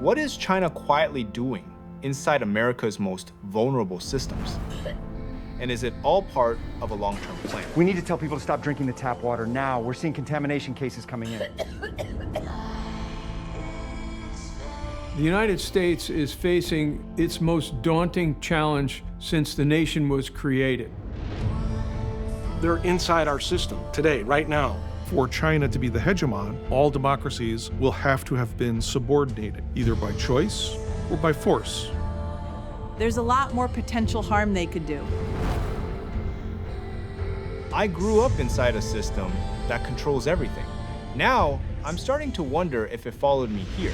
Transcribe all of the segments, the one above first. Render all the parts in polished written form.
What is China quietly doing inside America's most vulnerable systems? And is it all part of a long-term plan? We need to tell people to stop drinking the tap water now. We're seeing contamination cases coming in. The United States is facing its most daunting challenge since the nation was created. They're inside our system today, right now. For China to be the hegemon, all democracies will have to have been subordinated, either by choice or by force. There's a lot more potential harm they could do. I grew up inside a system that controls everything. Now, I'm starting to wonder if it followed me here.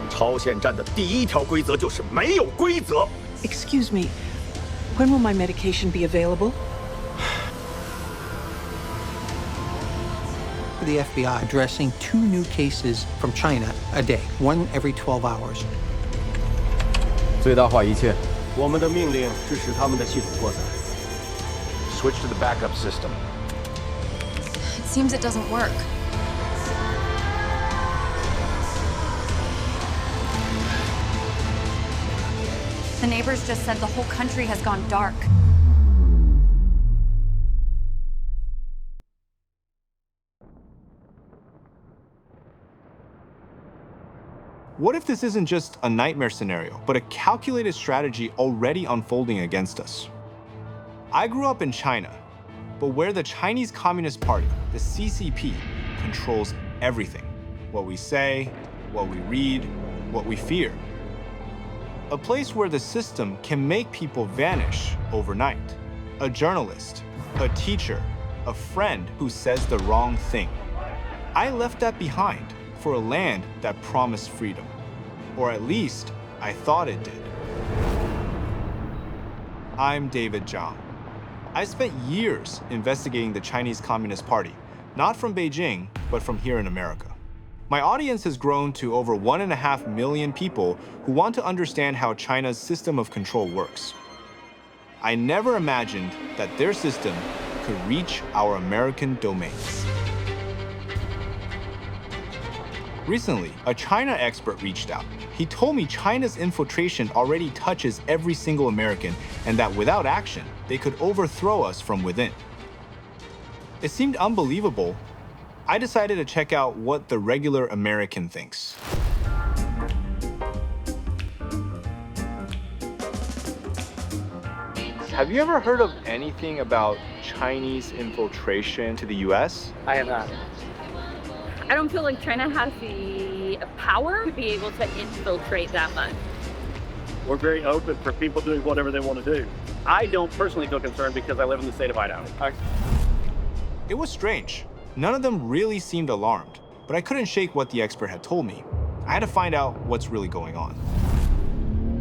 超限战的第一条规则就是没有规则。 Excuse me, when will my medication be available? The FBI addressing 2 new cases from China a day, 1 every 12 hours. 最大化一切。我们的命令是使他们的系统扩散。Switch to the backup system. It seems it doesn't work. The neighbors just said the whole country has gone dark. What if this isn't just a nightmare scenario, but a calculated strategy already unfolding against us? I grew up in China, but where the Chinese Communist Party, the CCP, controls everything. What we say, what we read, what we fear. A place where the system can make people vanish overnight. A journalist, a teacher, a friend who says the wrong thing. I left that behind for a land that promised freedom. Or at least, I thought it did. I'm David Zhang. I spent years investigating the Chinese Communist Party, not from Beijing, but from here in America. My audience has grown to over 1.5 million people who want to understand how China's system of control works. I never imagined that their system could reach our American domains. Recently, a China expert reached out. He told me China's infiltration already touches every single American and that without action, they could overthrow us from within. It seemed unbelievable. I decided to check out what the regular American thinks. Have you ever heard of anything about Chinese infiltration to the US? I have not. I don't feel like China has the power to be able to infiltrate that much. We're very open for people doing whatever they want to do. I don't personally feel concerned because I live in the state of Idaho. It was strange. None of them really seemed alarmed, but I couldn't shake what the expert had told me. I had to find out what's really going on.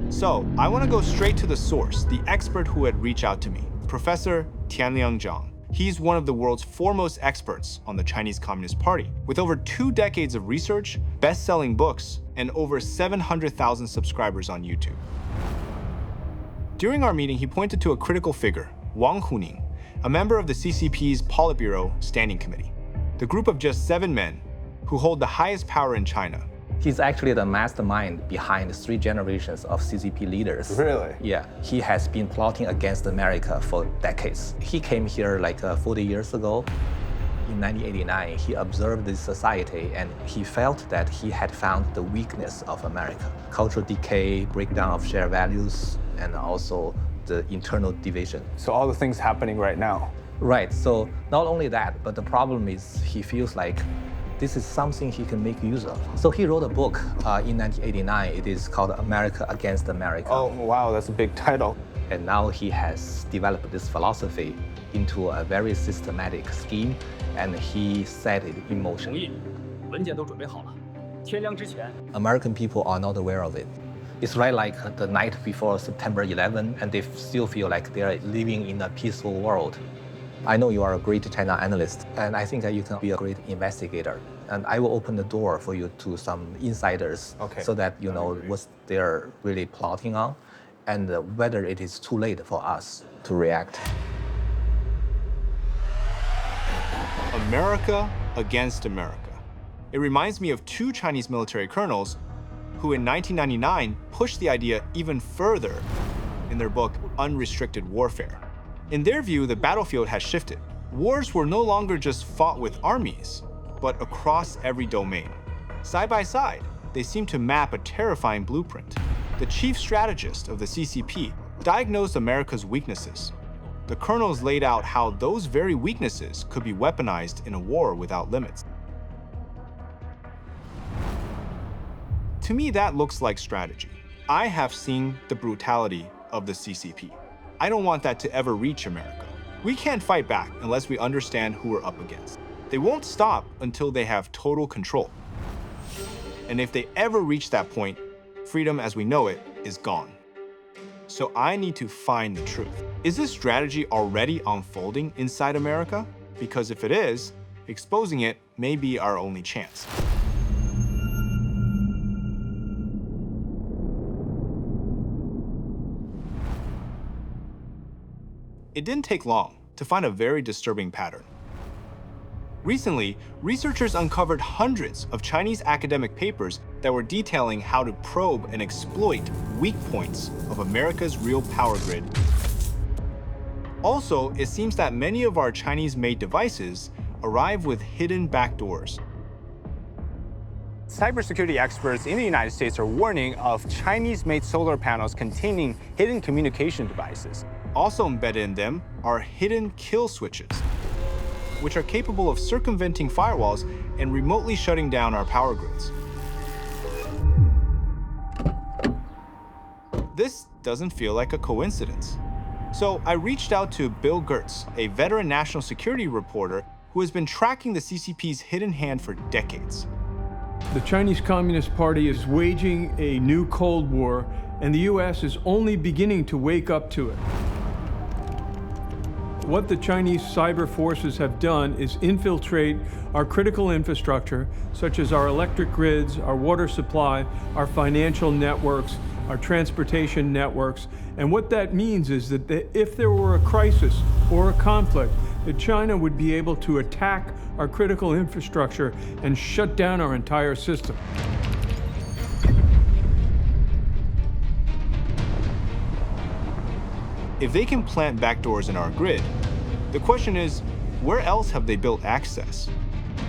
So, I want to go straight to the source, the expert who had reached out to me, Professor Tianliang Zhang. He's one of the world's foremost experts on the Chinese Communist Party, with over 2 decades of research, best-selling books, and over 700,000 subscribers on YouTube. During our meeting, he pointed to a critical figure, Wang Huning, a member of the CCP's Politburo Standing Committee, the group of just 7 men who hold the highest power in China. He's actually the mastermind behind 3 generations of CCP leaders. Really? Yeah, he has been plotting against America for decades. He came here like 40 years ago. In 1989, he observed this society and he felt that he had found the weakness of America. Cultural decay, breakdown of shared values, and also the internal division. So all the things happening right now. Right, so not only that, but the problem is he feels like this is something he can make use of. So he wrote a book in 1989. It is called America Against America. Oh, wow, that's a big title. And now he has developed this philosophy into a very systematic scheme, and he set it in motion. American people are not aware of it. It's right like the night before September 11, and they still feel like they are living in a peaceful world. I know you are a great China analyst, and I think that you can be a great investigator. And I will open the door for you to some insiders, so that you know what they're really plotting on, and whether it is too late for us to react. America against America. It reminds me of two Chinese military colonels who in 1999 pushed the idea even further in their book, Unrestricted Warfare. In their view, the battlefield has shifted. Wars were no longer just fought with armies, but across every domain. Side by side, they seem to map a terrifying blueprint. The chief strategist of the CCP diagnosed America's weaknesses. The colonels laid out how those very weaknesses could be weaponized in a war without limits. To me, that looks like strategy. I have seen the brutality of the CCP. I don't want that to ever reach America. We can't fight back unless we understand who we're up against. They won't stop until they have total control. And if they ever reach that point, freedom as we know it is gone. So I need to find the truth. Is this strategy already unfolding inside America? Because if it is, exposing it may be our only chance. It didn't take long to find a very disturbing pattern. Recently, researchers uncovered hundreds of Chinese academic papers that were detailing how to probe and exploit weak points of America's real power grid. Also, it seems that many of our Chinese-made devices arrive with hidden backdoors. Cybersecurity experts in the United States are warning of Chinese-made solar panels containing hidden communication devices. Also embedded in them are hidden kill switches, which are capable of circumventing firewalls and remotely shutting down our power grids. This doesn't feel like a coincidence. So I reached out to Bill Gertz, a veteran national security reporter who has been tracking the CCP's hidden hand for decades. The Chinese Communist Party is waging a new Cold War, and the US is only beginning to wake up to it. What the Chinese cyber forces have done is infiltrate our critical infrastructure, such as our electric grids, our water supply, our financial networks, our transportation networks. And what that means is that if there were a crisis or a conflict, that China would be able to attack our critical infrastructure and shut down our entire system. If they can plant backdoors in our grid, the question is, where else have they built access?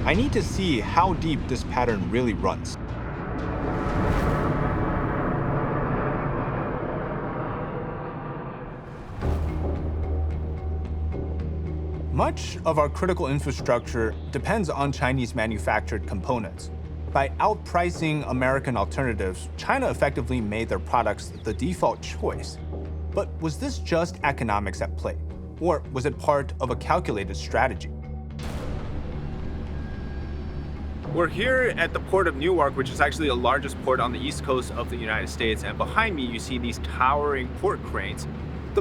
I need to see how deep this pattern really runs. Much of our critical infrastructure depends on Chinese manufactured components. By outpricing American alternatives, China effectively made their products the default choice. But was this just economics at play? Or was it part of a calculated strategy? We're here at the port of Newark, which is actually the largest port on the east coast of the United States. And behind me, you see these towering port cranes.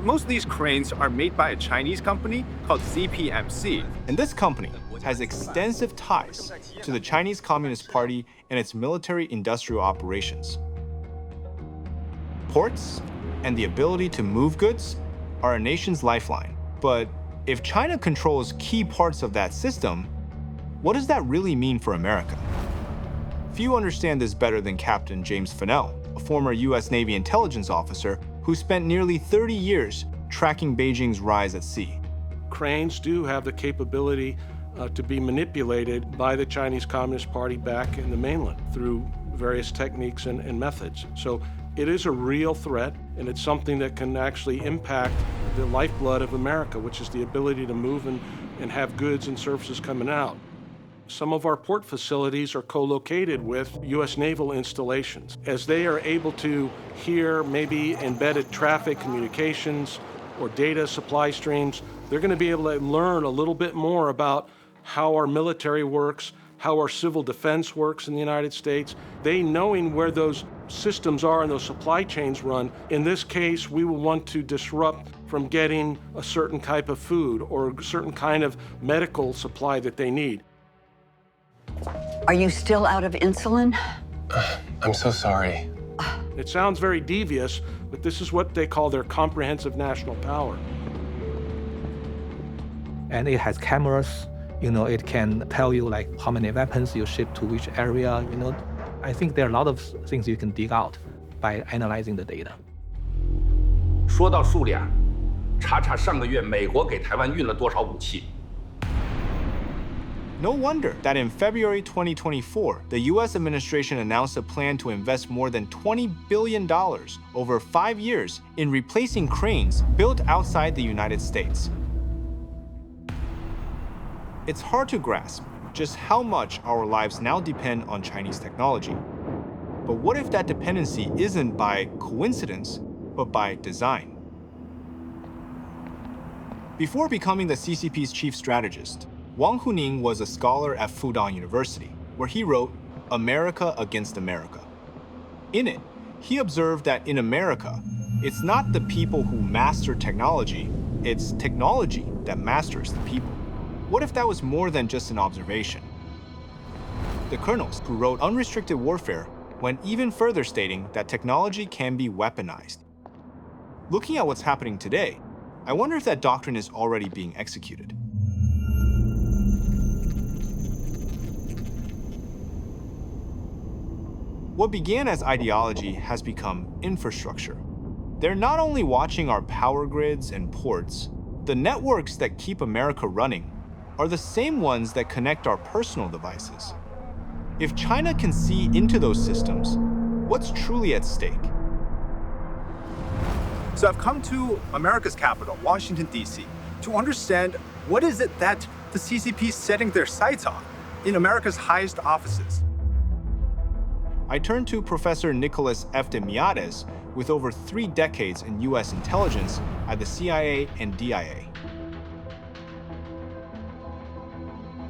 Most of these cranes are made by a Chinese company called ZPMC. And this company has extensive ties to the Chinese Communist Party and its military-industrial operations. Ports and the ability to move goods are a nation's lifeline. But if China controls key parts of that system, what does that really mean for America? Few understand this better than Captain James Fentanyl, a former US Navy intelligence officer who spent nearly 30 years tracking Beijing's rise at sea. Cranes do have the capability to be manipulated by the Chinese Communist Party back in the mainland through various techniques and methods. So it is a real threat, and it's something that can actually impact the lifeblood of America, which is the ability to move and have goods and services coming out. Some of our port facilities are co-located with U.S. naval installations. As they are able to hear maybe embedded traffic communications or data supply streams, they're going to be able to learn a little bit more about how our military works, how our civil defense works in the United States. They knowing where those systems are and those supply chains run. In this case, we will want to disrupt from getting a certain type of food or a certain kind of medical supply that they need. Are you still out of insulin? I'm so sorry. It sounds very devious, but this is what they call their comprehensive national power. And it has cameras, It can tell you like how many weapons you ship to which area. I think there are a lot of things you can dig out by analyzing the data. 说到数量，查查上个月美国给台湾运了多少武器。No wonder that in February 2024, the US administration announced a plan to invest more than $20 billion over 5 years in replacing cranes built outside the United States. It's hard to grasp just how much our lives now depend on Chinese technology. But what if that dependency isn't by coincidence, but by design? Before becoming the CCP's chief strategist, Wang Huning was a scholar at Fudan University, where he wrote America Against America. In it, he observed that in America, it's not the people who master technology, it's technology that masters the people. What if that was more than just an observation? The colonels who wrote Unrestricted Warfare went even further, stating that technology can be weaponized. Looking at what's happening today, I wonder if that doctrine is already being executed. What began as ideology has become infrastructure. They're not only watching our power grids and ports, the networks that keep America running are the same ones that connect our personal devices. If China can see into those systems, what's truly at stake? So I've come to America's capital, Washington, D.C., to understand what is it that the CCP is setting their sights on in America's highest offices. I turned to Professor Nicholas F. de Miades, with over 3 decades in US intelligence at the CIA and DIA.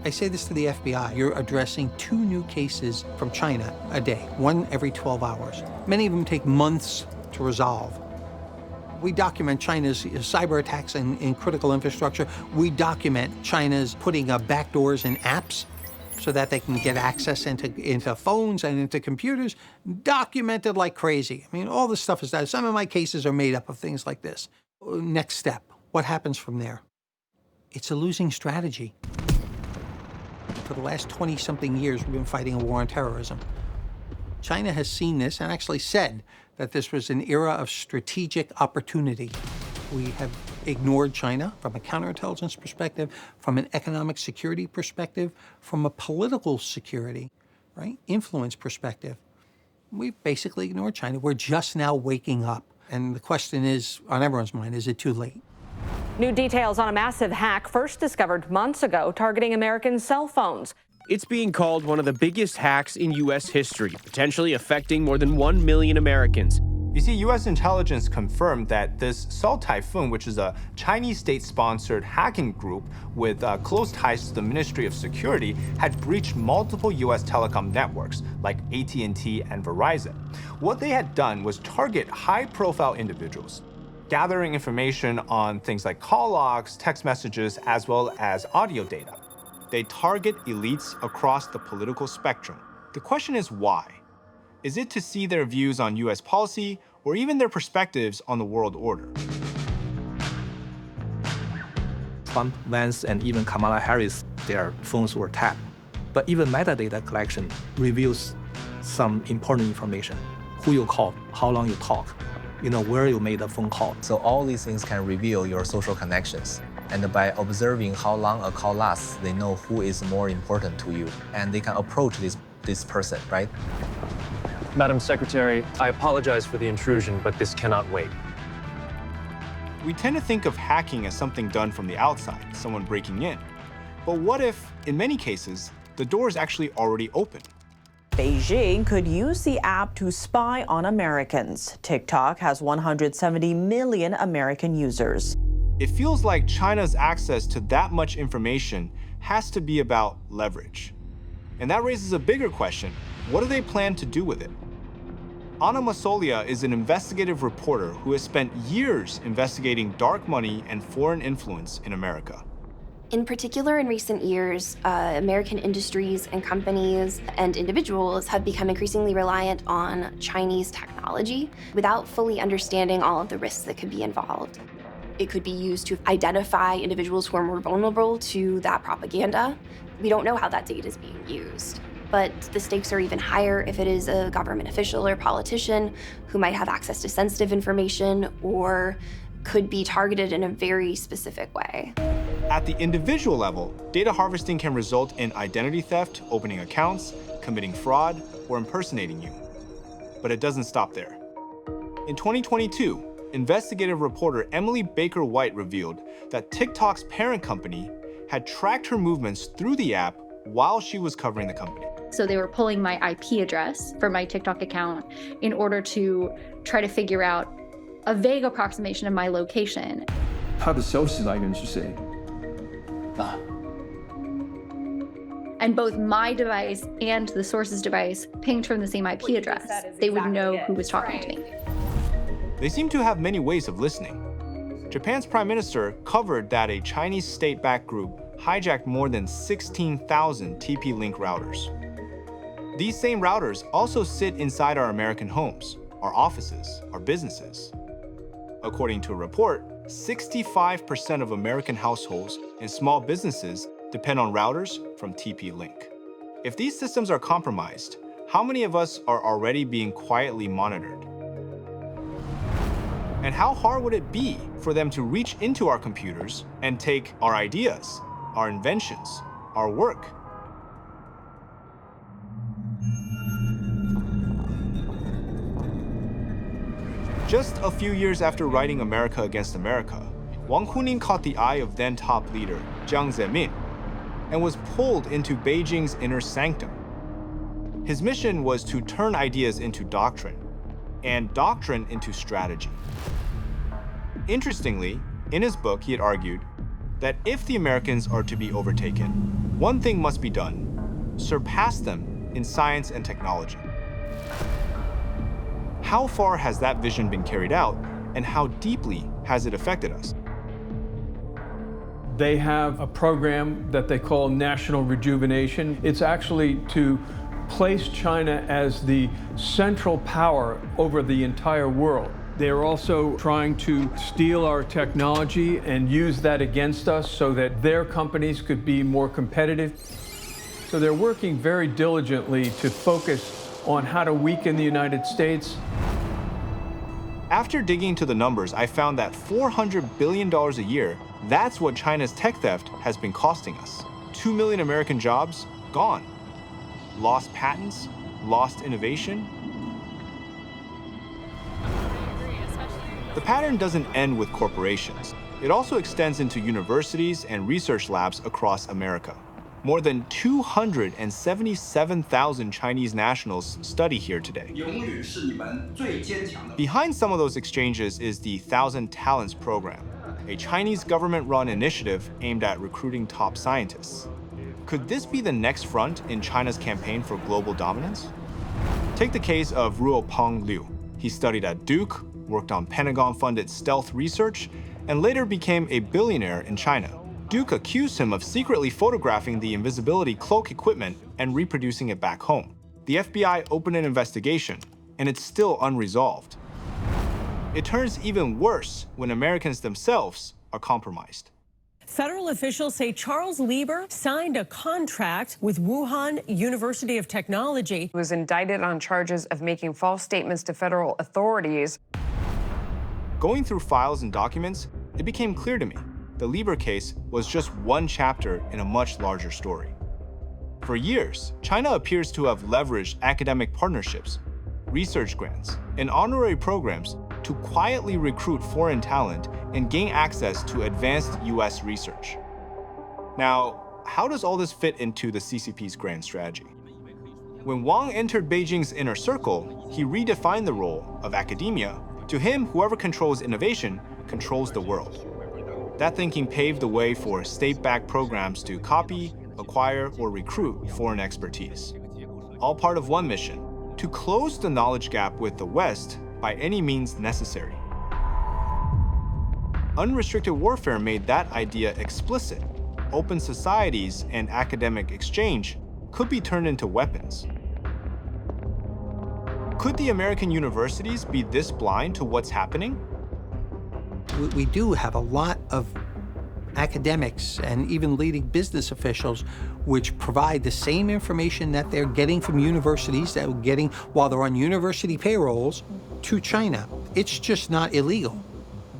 I say this to the FBI. You're addressing 2 new cases from China a day, 1 every 12 hours. Many of them take months to resolve. We document China's cyber attacks in critical infrastructure. We document China's putting backdoors in apps so that they can get access into phones and into computers, documented like crazy. I mean, all this stuff is done. Some of my cases are made up of things like this. Next step, what happens from there? It's a losing strategy. For the last 20-something years, we've been fighting a war on terrorism. China has seen this and actually said that this was an era of strategic opportunity. We have ignored China from a counterintelligence perspective, from an economic security perspective, from a political security, right, influence perspective. We've basically ignored China. We're just now waking up. And the question is, on everyone's mind, is it too late? New details on a massive hack first discovered months ago targeting American cell phones. It's being called one of the biggest hacks in U.S. history, potentially affecting more than 1 million Americans. You see, US intelligence confirmed that this Salt Typhoon, which is a Chinese state-sponsored hacking group with close ties to the Ministry of Security, had breached multiple US telecom networks like AT&T and Verizon. What they had done was target high-profile individuals, gathering information on things like call logs, text messages, as well as audio data. They target elites across the political spectrum. The question is why? Is it to see their views on US policy or even their perspectives on the world order? Trump, Vance, and even Kamala Harris, their phones were tapped. But even metadata collection reveals some important information. Who you call, how long you talk, where you made the phone call. So all these things can reveal your social connections. And by observing how long a call lasts, they know who is more important to you. And they can approach this person, right? Madam Secretary, I apologize for the intrusion, but this cannot wait. We tend to think of hacking as something done from the outside, someone breaking in. But what if, in many cases, the door is actually already open? Beijing could use the app to spy on Americans. TikTok has 170 million American users. It feels like China's access to that much information has to be about leverage. And that raises a bigger question. What do they plan to do with it? Anna Masolia is an investigative reporter who has spent years investigating dark money and foreign influence in America. In particular, in recent years, American industries and companies and individuals have become increasingly reliant on Chinese technology without fully understanding all of the risks that could be involved. it could be used to identify individuals who are more vulnerable to that propaganda. We don't know how that data is being used. But the stakes are even higher if it is a government official or politician who might have access to sensitive information or could be targeted in a very specific way. At the individual level, data harvesting can result in identity theft, opening accounts, committing fraud, or impersonating you. But it doesn't stop there. In 2022, investigative reporter Emily Baker White revealed that TikTok's parent company had tracked her movements through the app while she was covering the company. So they were pulling my IP address for my TikTok account in order to try to figure out a vague approximation of my location. 它的消息来源是谁？ And both my device and the source's device pinged from the same IP address. They would know who was talking to me. They seem to have many ways of listening. Japan's prime minister covered that a Chinese state-backed group hijacked more than 16,000 TP-Link routers. These same routers also sit inside our American homes, our offices, our businesses. According to a report, 65% of American households and small businesses depend on routers from TP-Link. If these systems are compromised, how many of us are already being quietly monitored? And how hard would it be for them to reach into our computers and take our ideas, our inventions, our work? Just a few years after writing America Against America, Wang Huning caught the eye of then top leader Jiang Zemin and was pulled into Beijing's inner sanctum. His mission was to turn ideas into doctrine and doctrine into strategy. Interestingly, in his book, he had argued that if the Americans are to be overtaken, one thing must be done: surpass them in science and technology. How far has that vision been carried out, and how deeply has it affected us? They have a program that they call National Rejuvenation. It's actually to place China as the central power over the entire world. They're also trying to steal our technology and use that against us so that their companies could be more competitive. So they're working very diligently to focus on how to weaken the United States. After digging into the numbers, I found that $400 billion a year, that's what China's tech theft has been costing us. 2 million American jobs, gone. Lost patents, lost innovation. The pattern doesn't end with corporations. It also extends into universities and research labs across America. More than 277,000 Chinese nationals study here today. Behind some of those exchanges is the 1,000 Talents program, a Chinese government-run initiative aimed at recruiting top scientists. Could this be the next front in China's campaign for global dominance? Take the case of Ruopeng Liu. He studied at Duke, worked on Pentagon-funded stealth research, and later became a billionaire in China. Duke accused him of secretly photographing the invisibility cloak equipment and reproducing it back home. The FBI opened an investigation, and it's still unresolved. It turns even worse when Americans themselves are compromised. Federal officials say Charles Lieber signed a contract with Wuhan University of Technology. He was indicted on charges of making false statements to federal authorities. Going through files and documents, it became clear to me the Lieber case was just one chapter in a much larger story. For years, China appears to have leveraged academic partnerships, research grants, and honorary programs to quietly recruit foreign talent and gain access to advanced US research. Now, how does all this fit into the CCP's grand strategy? When Wang entered Beijing's inner circle, he redefined the role of academia. To him, whoever controls innovation controls the world. That thinking paved the way for state-backed programs to copy, acquire, or recruit foreign expertise. All part of one mission: to close the knowledge gap with the West by any means necessary. Unrestricted warfare made that idea explicit. Open societies and academic exchange could be turned into weapons. Could the American universities be this blind to what's happening? We do have a lot of academics and even leading business officials which provide the same information that they're getting from universities, that they're getting while they're on university payrolls, to China. It's just not illegal.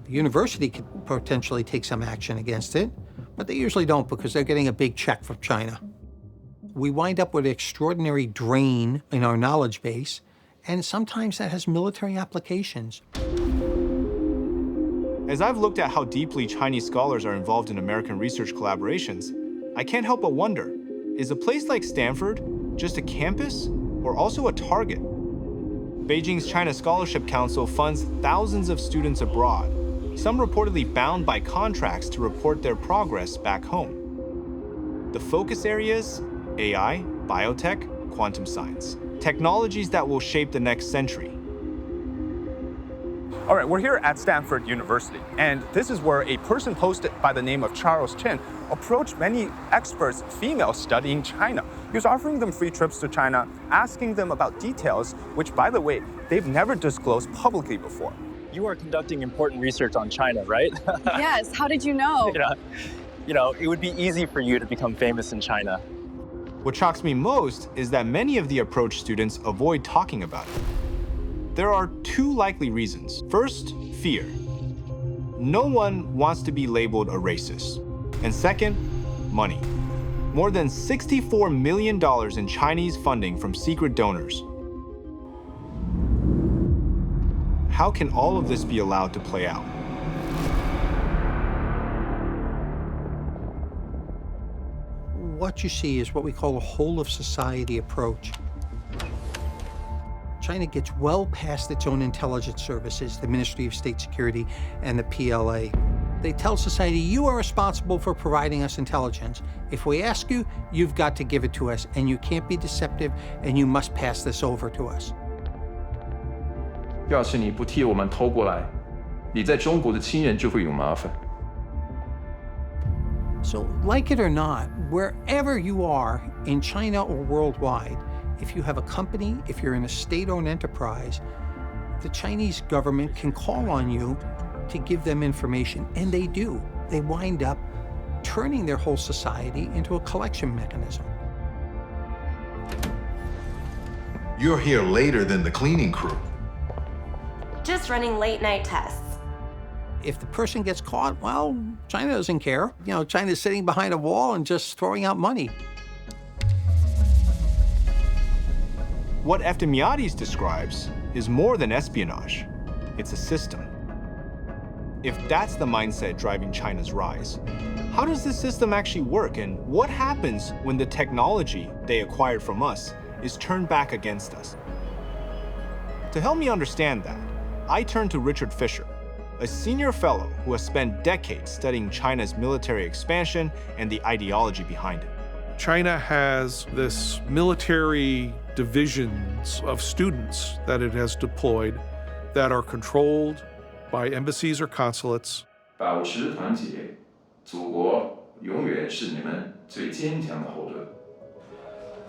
The university could potentially take some action against it, but they usually don't because they're getting a big check from China. We wind up with an extraordinary drain in our knowledge base, and sometimes that has military applications. As I've looked at how deeply Chinese scholars are involved in American research collaborations, I can't help but wonder, is a place like Stanford just a campus or also a target? Beijing's China Scholarship Council funds thousands of students abroad, some reportedly bound by contracts to report their progress back home. The focus areas: AI, biotech, quantum science, technologies that will shape the next century. All right, we're here at Stanford University, and this is where a person posted by the name of Charles Chen approached many experts, females studying China. He was offering them free trips to China, asking them about details, which, by the way, they've never disclosed publicly before. You are conducting important research on China, right? Yes, how did you know? You know, it would be easy for you to become famous in China. What shocks me most is that many of the approached students avoid talking about it. There are two likely reasons. First, fear. No one wants to be labeled a racist. And second, money. More than $64 million in Chinese funding from secret donors. How can all of this be allowed to play out? What you see is what we call a whole-of-society approach. China gets well past its own intelligence services, the Ministry of State Security and the PLA. They tell society, you are responsible for providing us intelligence. If we ask you, you've got to give it to us, and you can't be deceptive, and you must pass this over to us. 要是你不替我们偷过来，你在中国的亲人就会有麻烦。 So, like it or not, wherever you are in China or worldwide, if you have a company, if you're in a state-owned enterprise, the Chinese government can call on you to give them information, and they do. They wind up turning their whole society into a collection mechanism. You're here later than the cleaning crew. Just running late-night tests. If the person gets caught, well, China doesn't care. You know, China's sitting behind a wall and just throwing out money. What Eftimiades describes is more than espionage. It's a system. If that's the mindset driving China's rise, how does this system actually work, and what happens when the technology they acquired from us is turned back against us? To help me understand that, I turn to Richard Fisher, a senior fellow who has spent decades studying China's military expansion and the ideology behind it. China has this military divisions of students that it has deployed that are controlled by embassies or consulates. 保持团结，祖国永远是你们最坚强的后盾。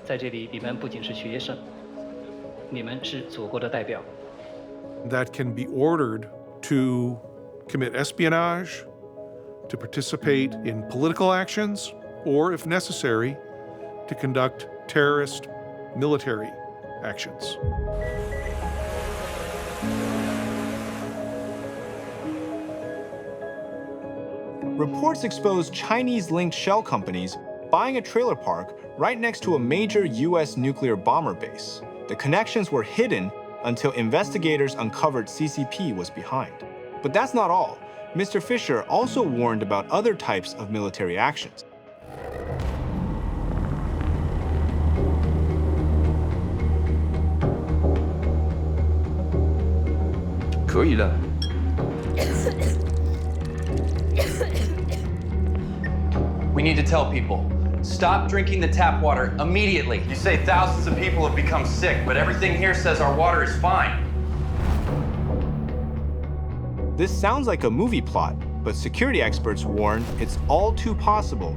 在这里，你们不仅是学生，你们是祖国的代表。 That can be ordered to commit espionage, to participate in political actions, or, if necessary, to conduct terrorist military actions. Reports expose Chinese-linked shell companies buying a trailer park right next to a major US nuclear bomber base. The connections were hidden until investigators uncovered CCP was behind. But that's not all. Mr. Fisher also warned about other types of military actions. We need to tell people, stop drinking the tap water immediately. You say thousands of people have become sick, but everything here says our water is fine. This sounds like a movie plot, but security experts warn it's all too possible.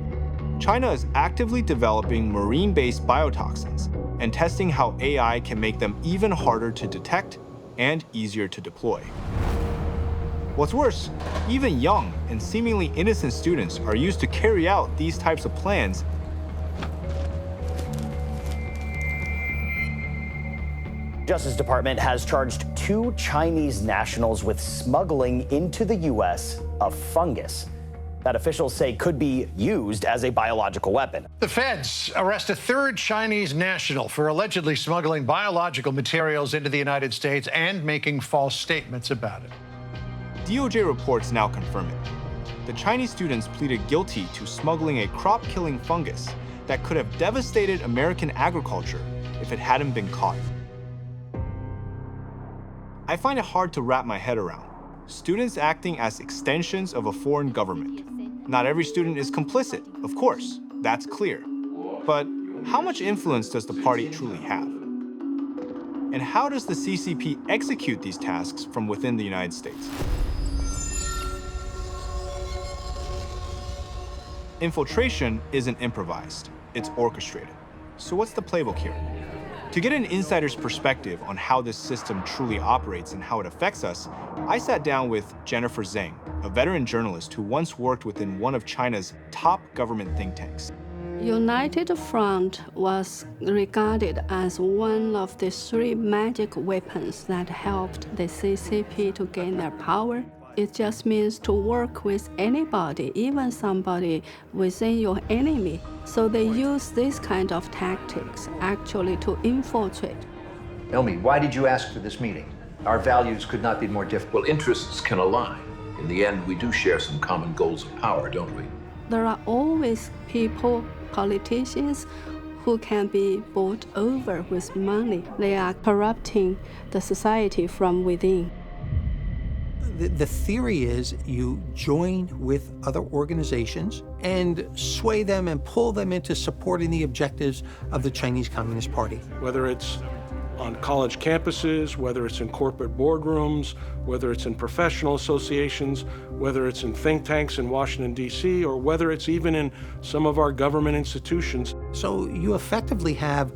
China is actively developing marine-based biotoxins and testing how AI can make them even harder to detect and easier to deploy. What's worse, even young and seemingly innocent students are used to carry out these types of plans. Justice Department has charged 2 Chinese nationals with smuggling into the U.S. of fungus that officials say could be used as a biological weapon. The feds arrest a 3rd Chinese national for allegedly smuggling biological materials into the United States and making false statements about it. DOJ reports now confirm it. The Chinese students pleaded guilty to smuggling a crop-killing fungus that could have devastated American agriculture if it hadn't been caught. I find it hard to wrap my head around. Students acting as extensions of a foreign government. Not every student is complicit, of course, that's clear. But how much influence does the party truly have? And how does the CCP execute these tasks from within the United States? Infiltration isn't improvised, it's orchestrated. So what's the playbook here? To get an insider's perspective on how this system truly operates and how it affects us, I sat down with Jennifer Zhang, a veteran journalist who once worked within one of China's top government think tanks. United Front was regarded as one of the 3 magic weapons that helped the CCP to gain their power. It just means to work with anybody, even somebody within your enemy. So they use this kind of tactics actually to infiltrate. Tell me, why did you ask for this meeting? Our values could not be more different. Well, interests can align. In the end, we do share some common goals of power, don't we? There are always people, politicians, who can be bought over with money. They are corrupting the society from within. The theory is you join with other organizations and sway them and pull them into supporting the objectives of the Chinese Communist Party. Whether it's on college campuses, whether it's in corporate boardrooms, whether it's in professional associations, whether it's in think tanks in Washington, D.C., or whether it's even in some of our government institutions. So you effectively have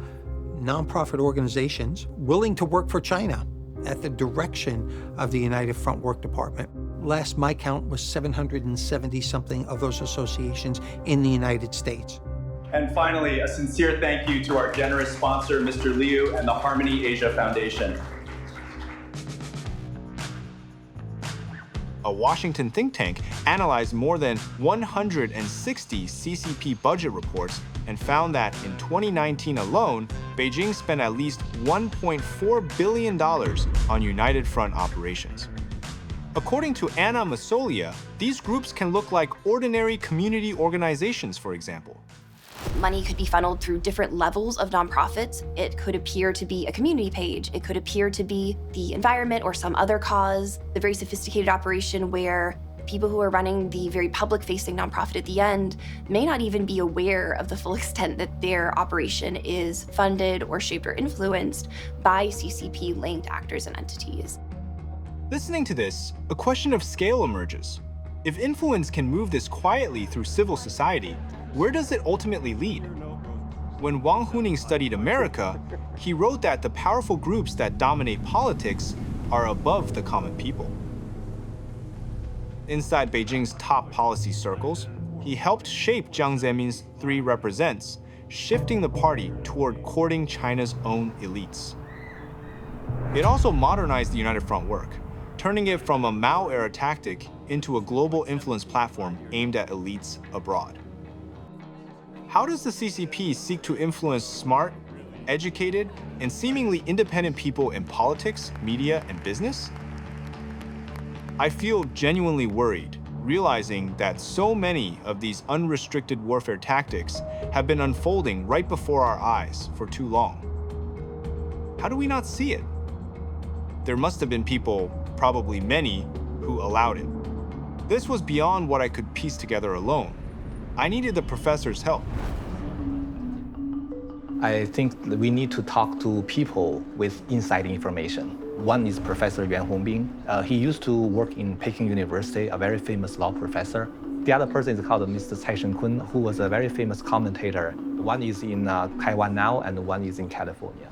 nonprofit organizations willing to work for China at the direction of the United Front Work Department. Last my count was 770-something of those associations in the United States. And finally, a sincere thank you to our generous sponsor, Mr. Liu, and the Harmony Asia Foundation. A Washington think tank analyzed more than 160 CCP budget reports and found that in 2019 alone, Beijing spent at least $1.4 billion on United Front operations. According to Anna Masolia, these groups can look like ordinary community organizations, for example. Money could be funneled through different levels of nonprofits. It could appear to be a community page. It could appear to be the environment or some other cause. The very sophisticated operation where people who are running the very public-facing nonprofit at the end may not even be aware of the full extent that their operation is funded or shaped or influenced by CCP-linked actors and entities. Listening to this, a question of scale emerges. If influence can move this quietly through civil society, where does it ultimately lead? When Wang Huning studied America, he wrote that the powerful groups that dominate politics are above the common people. Inside Beijing's top policy circles, he helped shape Jiang Zemin's 3 represents, shifting the party toward courting China's own elites. It also modernized the United Front work, turning it from a Mao-era tactic into a global influence platform aimed at elites abroad. How does the CCP seek to influence smart, educated, and seemingly independent people in politics, media, and business? I feel genuinely worried, realizing that so many of these unrestricted warfare tactics have been unfolding right before our eyes for too long. How do we not see it? There must have been people, probably many, who allowed it. This was beyond what I could piece together alone. I needed the professor's help. I think we need to talk to people with inside information. One is Professor Yuan Hongbin. He used to work in Peking University, a very famous law professor. The other person is called Mr. Cai Shenkun, who was a very famous commentator. One is in Taiwan now, and one is in California.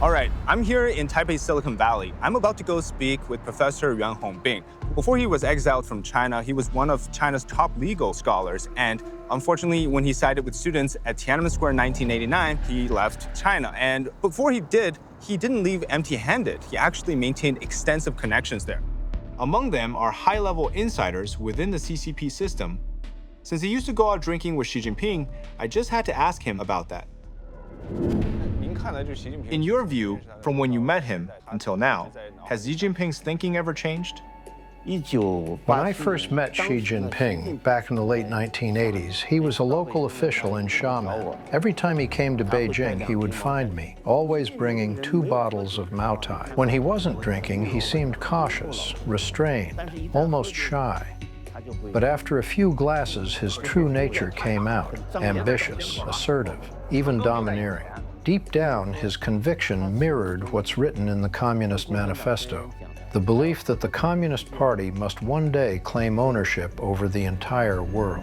All right, I'm here in Taipei, Silicon Valley. I'm about to go speak with Professor Yuan Hongbing. Before he was exiled from China, he was one of China's top legal scholars. And unfortunately, when he sided with students at Tiananmen Square in 1989, he left China. And before he didn't leave empty-handed. He actually maintained extensive connections there. Among them are high-level insiders within the CCP system. Since he used to go out drinking with Xi Jinping, I just had to ask him about that. In your view, from when you met him until now, has Xi Jinping's thinking ever changed? When I first met Xi Jinping back in the late 1980s, he was a local official in Xiamen. Every time he came to Beijing, he would find me, always bringing 2 bottles of Maotai. When he wasn't drinking, he seemed cautious, restrained, almost shy. But after a few glasses, his true nature came out, ambitious, assertive, even domineering. Deep down, his conviction mirrored what's written in the Communist Manifesto, the belief that the Communist Party must one day claim ownership over the entire world.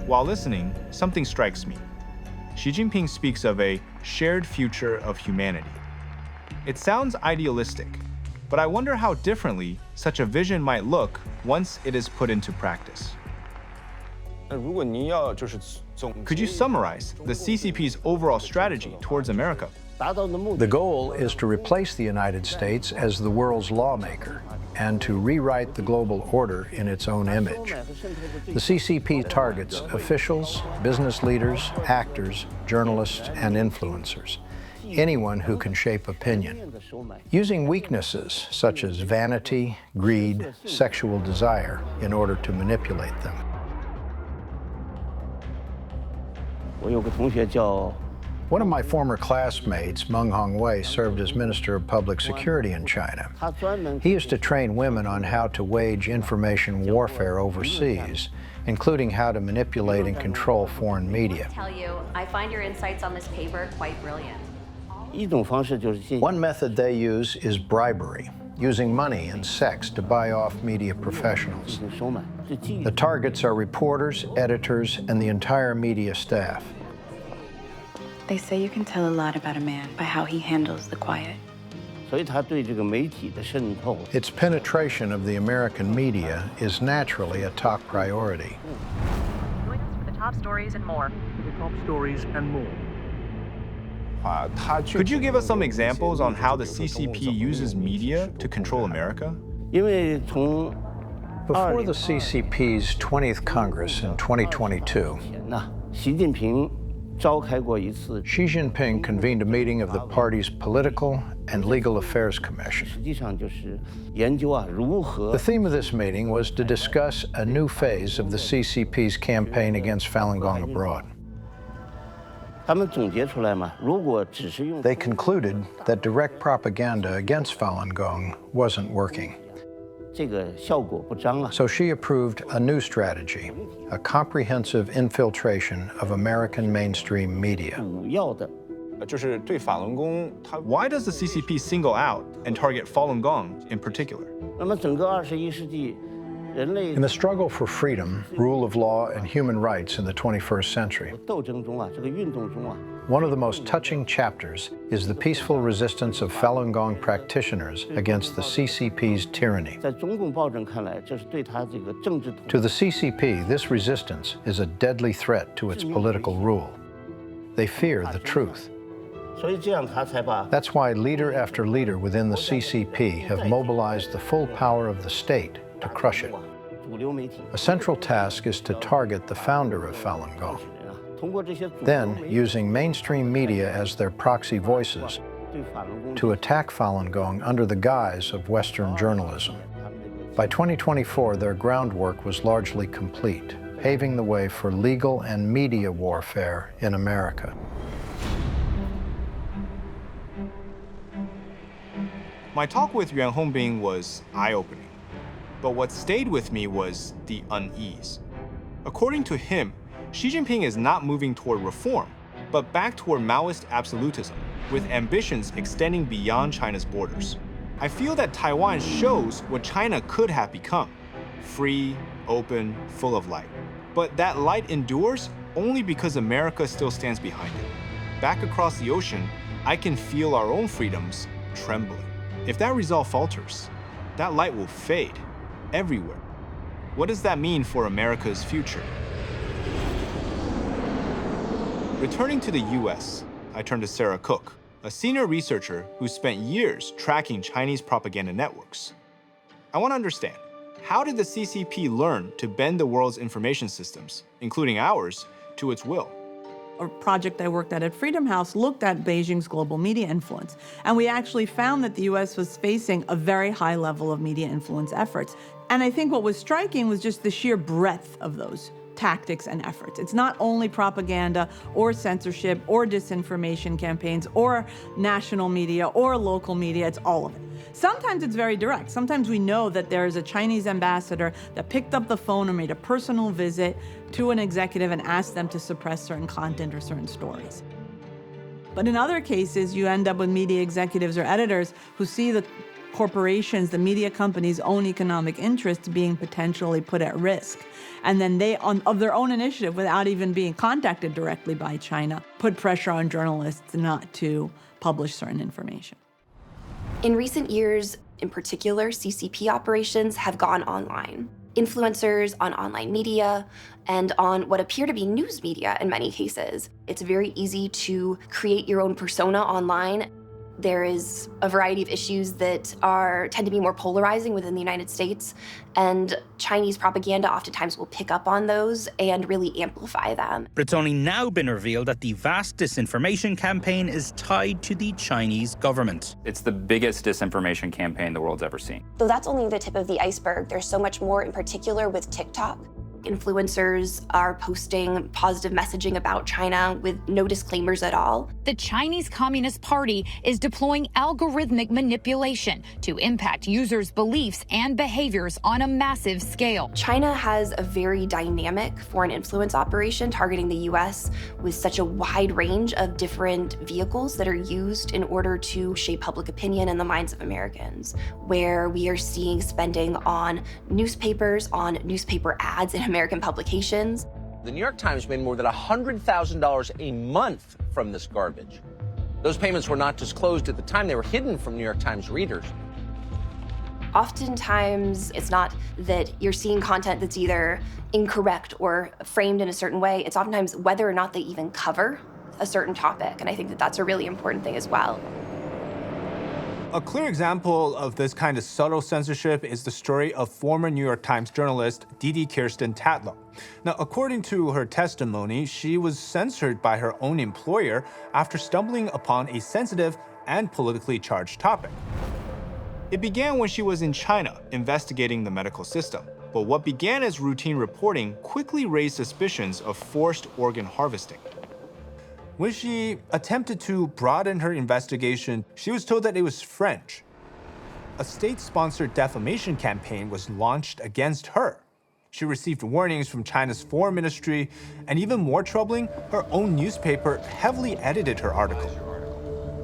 While listening, something strikes me. Xi Jinping speaks of a shared future of humanity. It sounds idealistic, but I wonder how differently such a vision might look once it is put into practice. Could you summarize the CCP's overall strategy towards America? The goal is to replace the United States as the world's lawmaker and to rewrite the global order in its own image. The CCP targets officials, business leaders, actors, journalists, and influencers, anyone who can shape opinion, using weaknesses such as vanity, greed, sexual desire in order to manipulate them. One of my former classmates, Meng Hongwei, served as Minister of Public Security in China. He used to train women on how to wage information warfare overseas, including how to manipulate and control foreign media. I tell you, I find your insights on this paper quite brilliant. One method they use is bribery, using money and sex to buy off media professionals. The targets are reporters, editors, and the entire media staff. They say you can tell a lot about a man by how he handles the quiet. Its penetration of the American media is naturally a top priority. Join us for the top stories and more. The top stories and more. Could you give us some examples on how the CCP uses media to control America? Before the CCP's 20th Congress in 2022, Xi Jinping convened a meeting of the party's Political and Legal Affairs Commission. The theme of this meeting was to discuss a new phase of the CCP's campaign against Falun Gong abroad. They concluded that direct propaganda against Falun Gong wasn't working. So Xi approved a new strategy, a comprehensive infiltration of American mainstream media. Why does the CCP single out and target Falun Gong in particular? In the struggle for freedom, rule of law, and human rights in the 21st century, one of the most touching chapters is the peaceful resistance of Falun Gong practitioners against the CCP's tyranny. To the CCP, this resistance is a deadly threat to its political rule. They fear the truth. That's why leader after leader within the CCP have mobilized the full power of the state to crush it. A central task is to target the founder of Falun Gong. Then, using mainstream media as their proxy voices, to attack Falun Gong under the guise of Western journalism. By 2024, their groundwork was largely complete, paving the way for legal and media warfare in America. My talk with Yuan Hongbing was eye-opening, but what stayed with me was the unease. According to him, Xi Jinping is not moving toward reform, but back toward Maoist absolutism, with ambitions extending beyond China's borders. I feel that Taiwan shows what China could have become: free, open, full of light. But that light endures only because America still stands behind it. Back across the ocean, I can feel our own freedoms trembling. If that resolve falters, that light will fade everywhere. What does that mean for America's future? Returning to the US, I turn to Sarah Cook, a senior researcher who spent years tracking Chinese propaganda networks. I want to understand, how did the CCP learn to bend the world's information systems, including ours, to its will? A project I worked at Freedom House looked at Beijing's global media influence. And we actually found that the US was facing a very high level of media influence efforts. And I think what was striking was just the sheer breadth of those tactics and efforts. It's not only propaganda or censorship or disinformation campaigns or national media or local media, it's all of it. Sometimes it's very direct. Sometimes we know that there is a Chinese ambassador that picked up the phone or made a personal visit to an executive and asked them to suppress certain content or certain stories. But in other cases, you end up with media executives or editors who see the corporations, the media companies' own economic interests being potentially put at risk. And then they, of their own initiative, without even being contacted directly by China, put pressure on journalists not to publish certain information. In recent years, in particular, CCP operations have gone online. Influencers on online media and on what appear to be news media in many cases. It's very easy to create your own persona online. There is a variety of issues that tend to be more polarizing within the United States, and Chinese propaganda oftentimes will pick up on those and really amplify them. But it's only now been revealed that the vast disinformation campaign is tied to the Chinese government. It's the biggest disinformation campaign the world's ever seen. Though that's only the tip of the iceberg. There's so much more, in particular with TikTok. Influencers are posting positive messaging about China with no disclaimers at all. The Chinese Communist Party is deploying algorithmic manipulation to impact users' beliefs and behaviors on a massive scale. China has a very dynamic foreign influence operation targeting the US with such a wide range of different vehicles that are used in order to shape public opinion in the minds of Americans, where we are seeing spending on newspapers, on newspaper ads in American publications. The New York Times made more than $100,000 a month from this garbage. Those payments were not disclosed at the time. They were hidden from New York Times readers. Oftentimes, it's not that you're seeing content that's either incorrect or framed in a certain way. It's oftentimes whether or not they even cover a certain topic. And I think that that's a really important thing as well. A clear example of this kind of subtle censorship is the story of former New York Times journalist Didi Kirsten Tatlow. Now, according to her testimony, she was censored by her own employer after stumbling upon a sensitive and politically charged topic. It began when she was in China investigating the medical system. But what began as routine reporting quickly raised suspicions of forced organ harvesting. When she attempted to broaden her investigation, she was told that it was French. A state-sponsored defamation campaign was launched against her. She received warnings from China's foreign ministry, and even more troubling, her own newspaper heavily edited her article.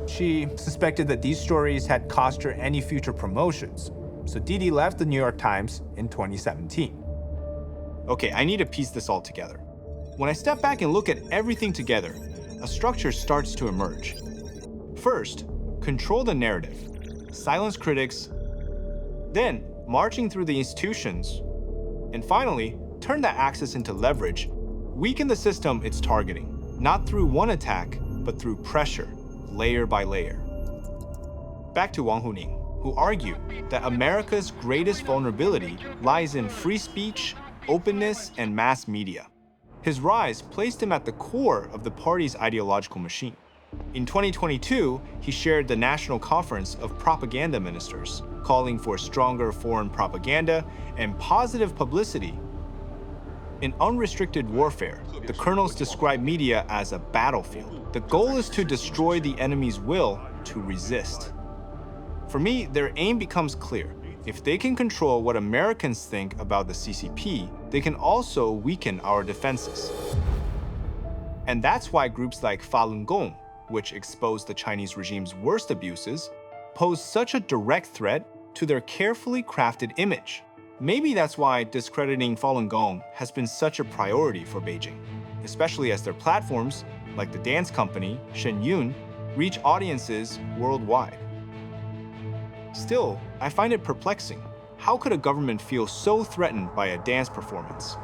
She suspected that these stories had cost her any future promotions, so Didi left the New York Times in 2017. Okay, I need to piece this all together. When I step back and look at everything together, a structure starts to emerge. First, control the narrative, silence critics, then marching through the institutions, and finally, turn that access into leverage, weaken the system it's targeting, not through one attack, but through pressure, layer by layer. Back to Wang Huning, who argued that America's greatest vulnerability lies in free speech, openness, and mass media. His rise placed him at the core of the party's ideological machine. In 2022, he chaired the National Conference of Propaganda Ministers, calling for stronger foreign propaganda and positive publicity. In Unrestricted Warfare, the colonels describe media as a battlefield. The goal is to destroy the enemy's will to resist. For me, their aim becomes clear. If they can control what Americans think about the CCP, they can also weaken our defenses. And that's why groups like Falun Gong, which expose the Chinese regime's worst abuses, pose such a direct threat to their carefully crafted image. Maybe that's why discrediting Falun Gong has been such a priority for Beijing, especially as their platforms, like the dance company Shenyun, reach audiences worldwide. Still, I find it perplexing. How could a government feel so threatened by a dance performance?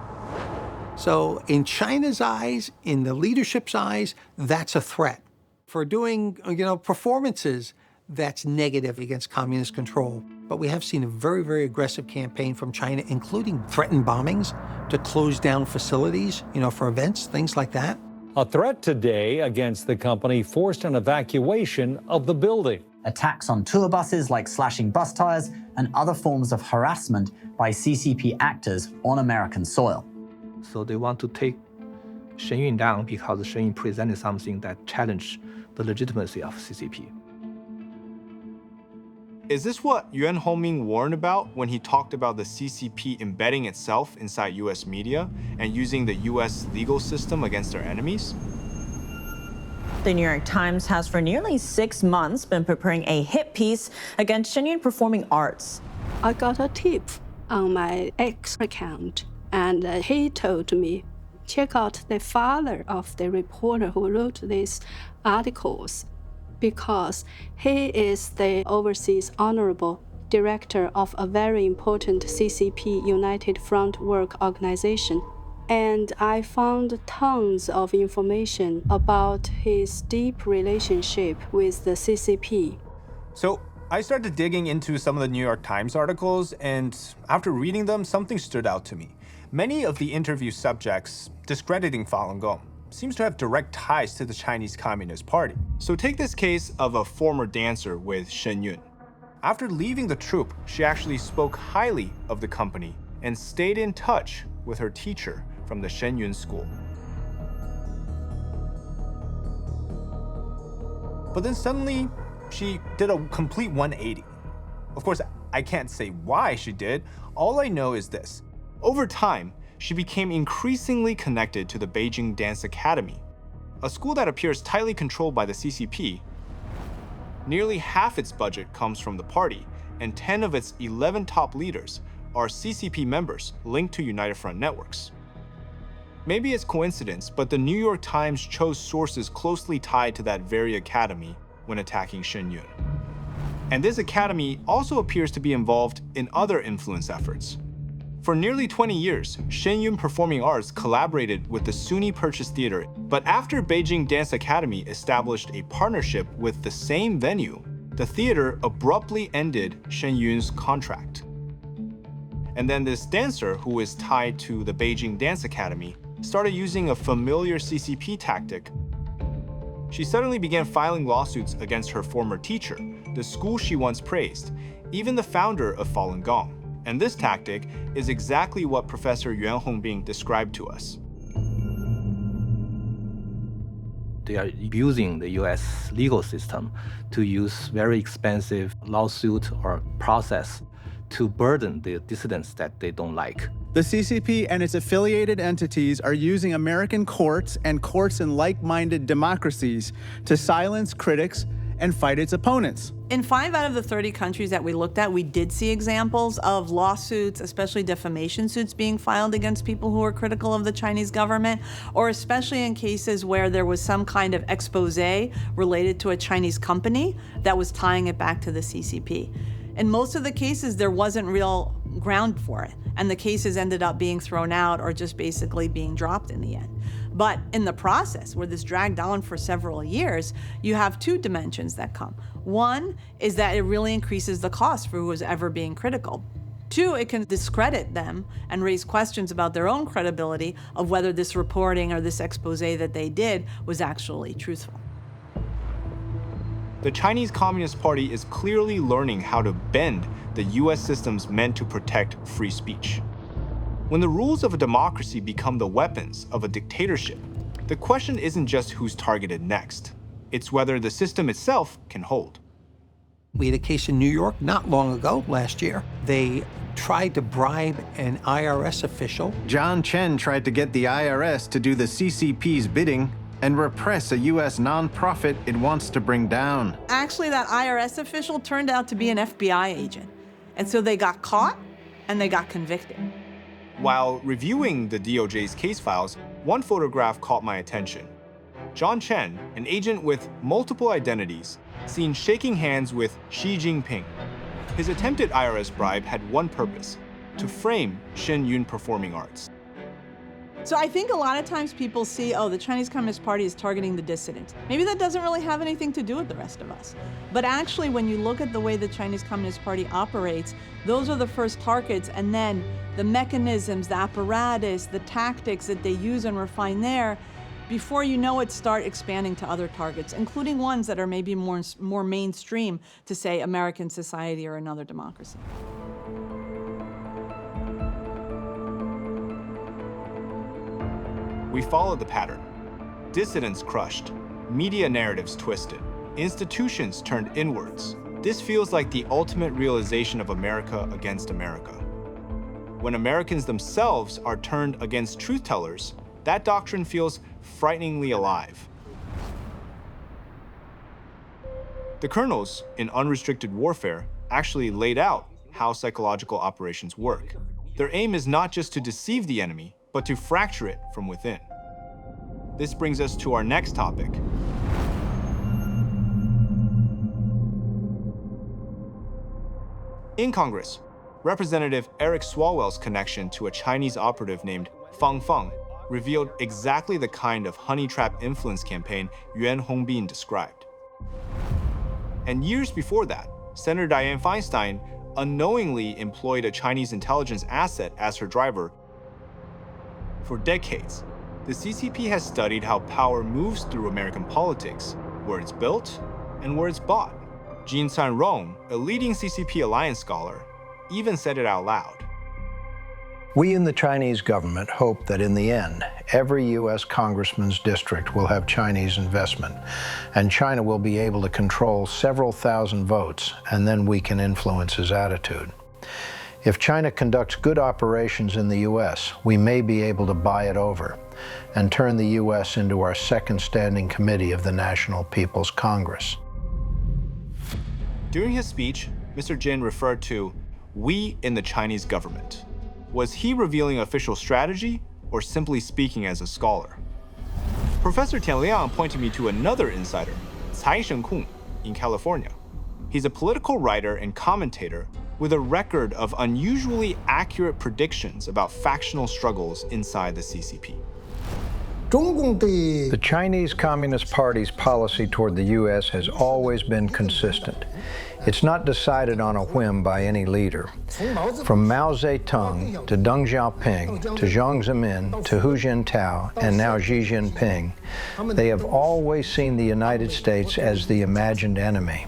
So in China's eyes, in the leadership's eyes, that's a threat. For doing, performances, that's negative against communist control. But we have seen a very, very aggressive campaign from China, including threatened bombings to close down facilities, for events, things like that. A threat today against the company forced an evacuation of the building. Attacks on tour buses, like slashing bus tires, and other forms of harassment by CCP actors on American soil. So they want to take Shen Yun down because Shen Yun presented something that challenged the legitimacy of CCP. Is this what Yuan Hongming warned about when he talked about the CCP embedding itself inside US media and using the US legal system against their enemies? The New York Times has for nearly 6 months been preparing a hit piece against Shen Yun Performing Arts. I got a tip on my X account, and he told me, check out the father of the reporter who wrote these articles, because he is the overseas honorable director of a very important CCP United Front work organization. And I found tons of information about his deep relationship with the CCP. So I started digging into some of the New York Times articles, and after reading them, something stood out to me. Many of the interview subjects discrediting Falun Gong seems to have direct ties to the Chinese Communist Party. So take this case of a former dancer with Shen Yun. After leaving the troupe, she actually spoke highly of the company and stayed in touch with her teacher from the Shen Yun school. But then suddenly, she did a complete 180. Of course, I can't say why she did. All I know is this. Over time, she became increasingly connected to the Beijing Dance Academy, a school that appears tightly controlled by the CCP. Nearly half its budget comes from the party, and 10 of its 11 top leaders are CCP members linked to United Front networks. Maybe it's coincidence, but the New York Times chose sources closely tied to that very academy when attacking Shen Yun. And this academy also appears to be involved in other influence efforts. For nearly 20 years, Shen Yun Performing Arts collaborated with the SUNY Purchase Theater, but after Beijing Dance Academy established a partnership with the same venue, the theater abruptly ended Shen Yun's contract. And then this dancer, who is tied to the Beijing Dance Academy, started using a familiar CCP tactic. She suddenly began filing lawsuits against her former teacher, the school she once praised, even the founder of Falun Gong. And this tactic is exactly what Professor Yuan Hongming described to us. They are using the US legal system to use very expensive lawsuit or process to burden the dissidents that they don't like. The CCP and its affiliated entities are using American courts and courts in like-minded democracies to silence critics and fight its opponents. In 5 out of the 30 countries that we looked at, we did see examples of lawsuits, especially defamation suits being filed against people who are critical of the Chinese government, or especially in cases where there was some kind of expose related to a Chinese company that was tying it back to the CCP. In most of the cases, there wasn't real ground for it, and the cases ended up being thrown out or just basically being dropped in the end. But in the process, where this dragged on for several years, you have 2 dimensions that come. One is that it really increases the cost for who is ever being critical. 2, it can discredit them and raise questions about their own credibility of whether this reporting or this expose that they did was actually truthful. The Chinese Communist Party is clearly learning how to bend the US systems meant to protect free speech. When the rules of a democracy become the weapons of a dictatorship, the question isn't just who's targeted next. It's whether the system itself can hold. We had a case in New York not long ago, last year. They tried to bribe an IRS official. John Chen tried to get the IRS to do the CCP's bidding and repress a US nonprofit it wants to bring down. Actually, that IRS official turned out to be an FBI agent. And so they got caught and they got convicted. While reviewing the DOJ's case files, one photograph caught my attention. John Chen, an agent with multiple identities, seen shaking hands with Xi Jinping. His attempted IRS bribe had one purpose: to frame Shen Yun Performing Arts. So I think a lot of times people see, oh, the Chinese Communist Party is targeting the dissidents. Maybe that doesn't really have anything to do with the rest of us. But actually, when you look at the way the Chinese Communist Party operates, those are the first targets, and then the mechanisms, the apparatus, the tactics that they use and refine there, before you know it, start expanding to other targets, including ones that are maybe more mainstream to, say, American society or another democracy. We followed the pattern. Dissidents crushed, media narratives twisted, institutions turned inwards. This feels like the ultimate realization of America against America. When Americans themselves are turned against truth-tellers, that doctrine feels frighteningly alive. The colonels in Unrestricted Warfare actually laid out how psychological operations work. Their aim is not just to deceive the enemy, but to fracture it from within. This brings us to our next topic. In Congress, Representative Eric Swalwell's connection to a Chinese operative named Fang Feng revealed exactly the kind of honey trap influence campaign Yuan Hongbin described. And years before that, Senator Dianne Feinstein unknowingly employed a Chinese intelligence asset as her driver. For decades, the CCP has studied how power moves through American politics, where it's built and where it's bought. Jin Sanrong, a leading CCP alliance scholar, even said it out loud. We in the Chinese government hope that in the end, every U.S. congressman's district will have Chinese investment, and China will be able to control several thousand votes, and then we can influence his attitude. If China conducts good operations in the U.S., we may be able to buy it over and turn the U.S. into our second standing committee of the National People's Congress. During his speech, Mr. Jin referred to "we in the Chinese government." Was he revealing official strategy or simply speaking as a scholar? Professor Tian Liang pointed me to another insider, Cai Shenkung, in California. He's a political writer and commentator with a record of unusually accurate predictions about factional struggles inside the CCP. The Chinese Communist Party's policy toward the U.S. has always been consistent. It's not decided on a whim by any leader. From Mao Zedong to Deng Xiaoping to Jiang Zemin to Hu Jintao and now Xi Jinping, they have always seen the United States as the imagined enemy.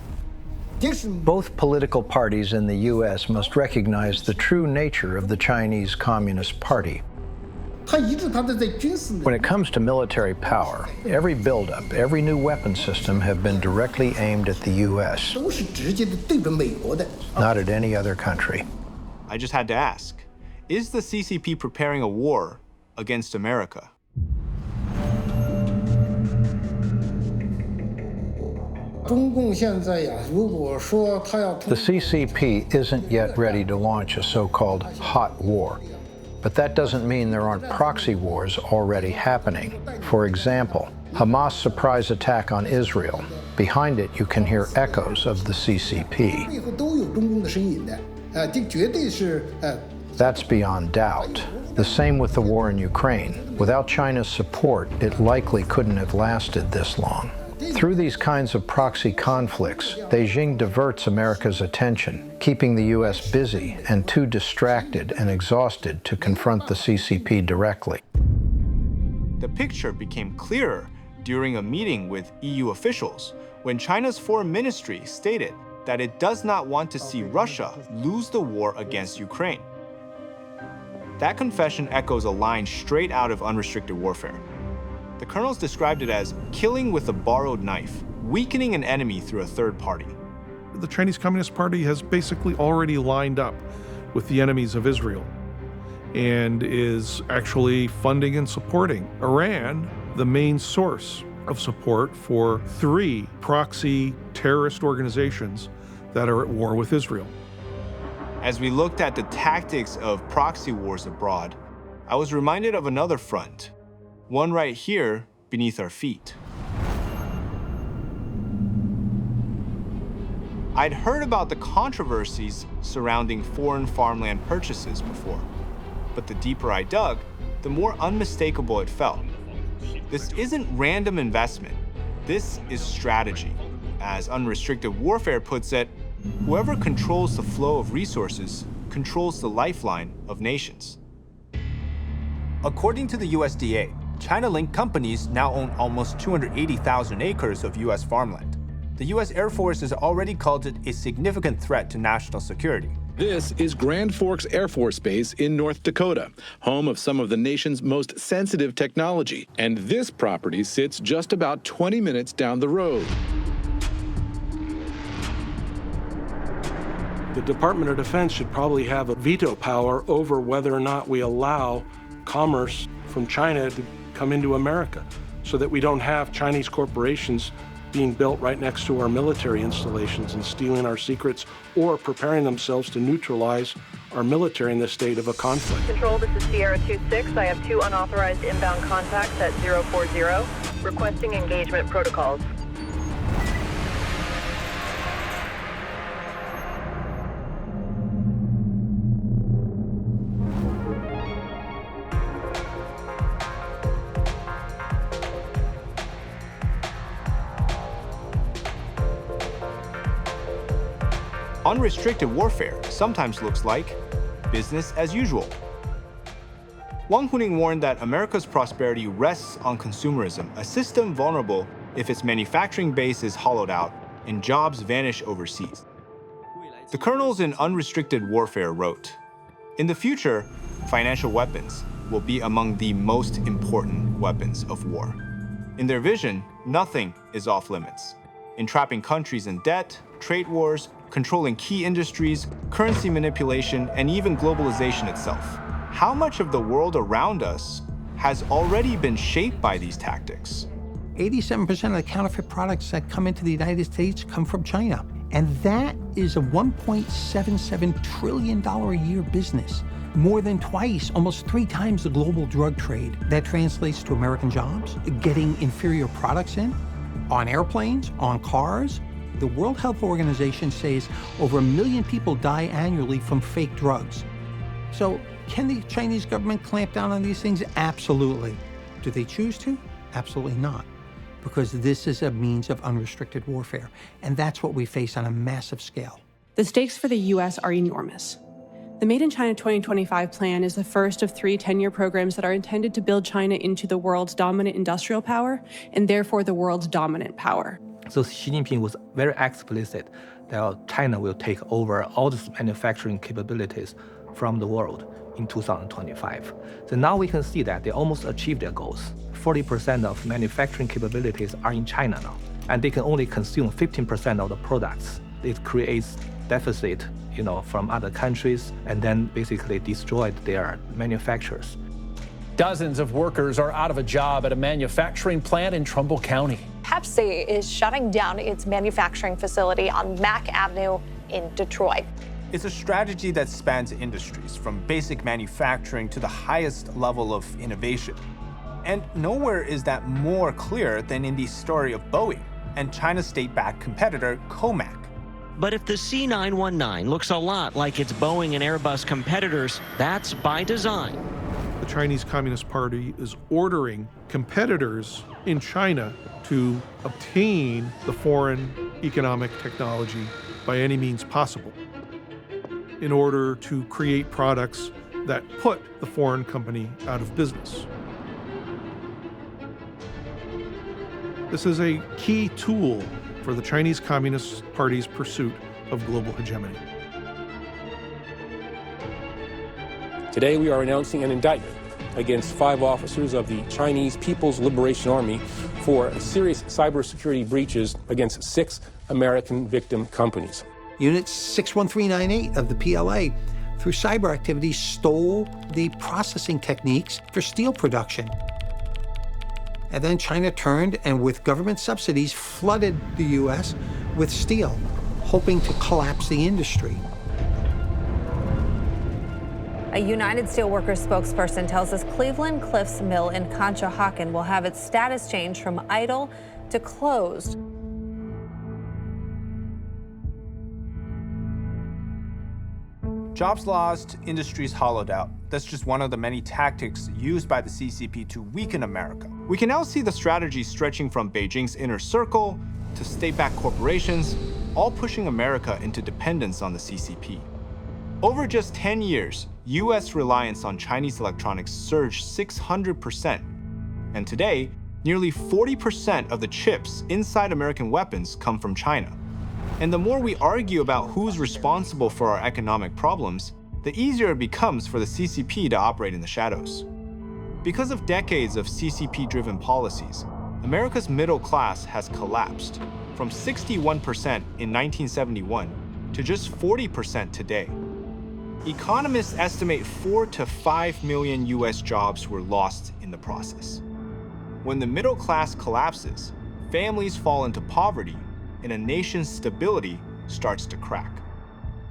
Both political parties in the U.S. must recognize the true nature of the Chinese Communist Party. When it comes to military power, every buildup, every new weapon system have been directly aimed at the U.S., not at any other country. I just had to ask, is the CCP preparing a war against America? The CCP isn't yet ready to launch a so-called hot war. But that doesn't mean there aren't proxy wars already happening. For example, Hamas' surprise attack on Israel. Behind it, you can hear echoes of the CCP. That's beyond doubt. The same with the war in Ukraine. Without China's support, it likely couldn't have lasted this long. Through these kinds of proxy conflicts, Beijing diverts America's attention, keeping the U.S. busy and too distracted and exhausted to confront the CCP directly. The picture became clearer during a meeting with EU officials when China's foreign ministry stated that it does not want to see Russia lose the war against Ukraine. That confession echoes a line straight out of Unrestricted Warfare. The colonels described it as killing with a borrowed knife, weakening an enemy through a third party. The Chinese Communist Party has basically already lined up with the enemies of Israel and is actually funding and supporting Iran, the main source of support for 3 proxy terrorist organizations that are at war with Israel. As we looked at the tactics of proxy wars abroad, I was reminded of another front, one right here beneath our feet. I'd heard about the controversies surrounding foreign farmland purchases before, but the deeper I dug, the more unmistakable it felt. This isn't random investment. This is strategy. As Unrestricted Warfare puts it, whoever controls the flow of resources controls the lifeline of nations. According to the USDA, China-linked companies now own almost 280,000 acres of U.S. farmland. The U.S. Air Force has already called it a significant threat to national security. This is Grand Forks Air Force Base in North Dakota, home of some of the nation's most sensitive technology. And this property sits just about 20 minutes down the road. The Department of Defense should probably have a veto power over whether or not we allow commerce from China to come into America, so that we don't have Chinese corporations being built right next to our military installations and stealing our secrets or preparing themselves to neutralize our military in the state of a conflict. Control, this is Sierra 2-6. I have 2 unauthorized inbound contacts at 040, requesting engagement protocols. Unrestricted warfare sometimes looks like business as usual. Wang Huning warned that America's prosperity rests on consumerism, a system vulnerable if its manufacturing base is hollowed out and jobs vanish overseas. The colonels in Unrestricted Warfare wrote, "In the future, financial weapons will be among the most important weapons of war. In their vision, nothing is off limits. Entrapping countries in debt, trade wars, controlling key industries, currency manipulation, and even globalization itself. How much of the world around us has already been shaped by these tactics?" 87% of the counterfeit products that come into the United States come from China. And that is a $1.77 trillion a year business, more than twice, almost 3 times the global drug trade. That translates to American jobs, getting inferior products in, on airplanes, on cars. The World Health Organization says over 1 million people die annually from fake drugs. So can the Chinese government clamp down on these things? Absolutely. Do they choose to? Absolutely not. Because this is a means of unrestricted warfare. And that's what we face on a massive scale. The stakes for the U.S. are enormous. The Made in China 2025 plan is the first of 3 10-year programs that are intended to build China into the world's dominant industrial power and therefore the world's dominant power. So Xi Jinping was very explicit that China will take over all the manufacturing capabilities from the world in 2025. So now we can see that they almost achieved their goals. 40% of manufacturing capabilities are in China now, and they can only consume 15% of the products. It creates deficit, from other countries, and then basically destroyed their manufacturers. Dozens of workers are out of a job at a manufacturing plant in Trumbull County. Pepsi is shutting down its manufacturing facility on Mack Avenue in Detroit. It's a strategy that spans industries, from basic manufacturing to the highest level of innovation. And nowhere is that more clear than in the story of Boeing and China's state-backed competitor, Comac. But if the C919 looks a lot like its Boeing and Airbus competitors, that's by design. The Chinese Communist Party is ordering competitors in China to obtain the foreign economic technology by any means possible in order to create products that put the foreign company out of business. This is a key tool for the Chinese Communist Party's pursuit of global hegemony. Today we are announcing an indictment against 5 officers of the Chinese People's Liberation Army for serious cybersecurity breaches against 6 American victim companies. Unit 61398 of the PLA, through cyber activities, stole the processing techniques for steel production. And then China turned and, with government subsidies, flooded the U.S. with steel, hoping to collapse the industry. A United Steelworkers spokesperson tells us Cleveland Cliffs Mill in Conshohocken will have its status changed from idle to closed. Jobs lost, industries hollowed out. That's just one of the many tactics used by the CCP to weaken America. We can now see the strategy stretching from Beijing's inner circle to state-backed corporations, all pushing America into dependence on the CCP. Over just 10 years, US reliance on Chinese electronics surged 600%. And today, nearly 40% of the chips inside American weapons come from China. And the more we argue about who's responsible for our economic problems, the easier it becomes for the CCP to operate in the shadows. Because of decades of CCP-driven policies, America's middle class has collapsed from 61% in 1971 to just 40% today. Economists estimate 4 to 5 million US jobs were lost in the process. When the middle class collapses, families fall into poverty, and a nation's stability starts to crack.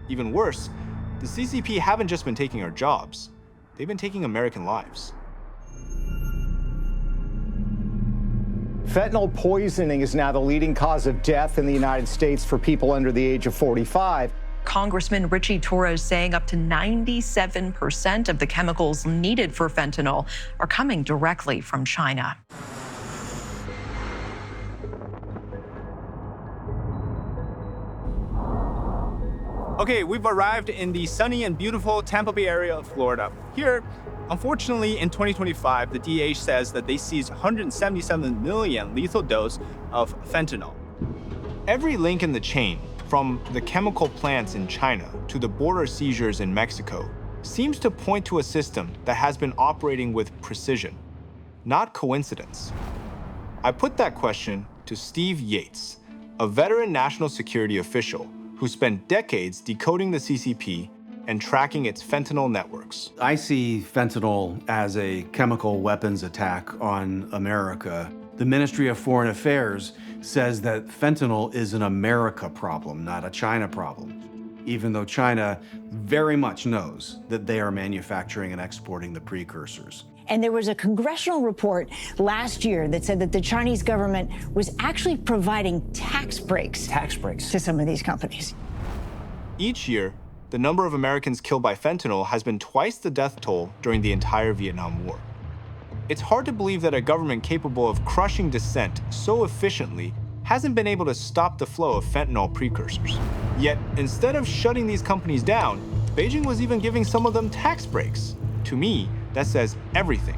Even worse, the CCP haven't just been taking our jobs, they've been taking American lives. Fentanyl poisoning is now the leading cause of death in the United States for people under the age of 45. Congressman Richie Torres saying up to 97% of the chemicals needed for fentanyl are coming directly from China. Okay, we've arrived in the sunny and beautiful Tampa Bay area of Florida. Here, unfortunately, in 2025, the DH says that they seized 177 million lethal dose of fentanyl. Every link in the chain, from the chemical plants in China to the border seizures in Mexico, seems to point to a system that has been operating with precision, not coincidence. I put that question to Steve Yates, a veteran national security official who spent decades decoding the CCP and tracking its fentanyl networks. I see fentanyl as a chemical weapons attack on America. The Ministry of Foreign Affairs says that fentanyl is an America problem, not a China problem, even though China very much knows that they are manufacturing and exporting the precursors. And there was a congressional report last year that said that the Chinese government was actually providing tax breaks to some of these companies. Each year, the number of Americans killed by fentanyl has been twice the death toll during the entire Vietnam War. It's hard to believe that a government capable of crushing dissent so efficiently hasn't been able to stop the flow of fentanyl precursors. Yet, instead of shutting these companies down, Beijing was even giving some of them tax breaks. To me, that says everything.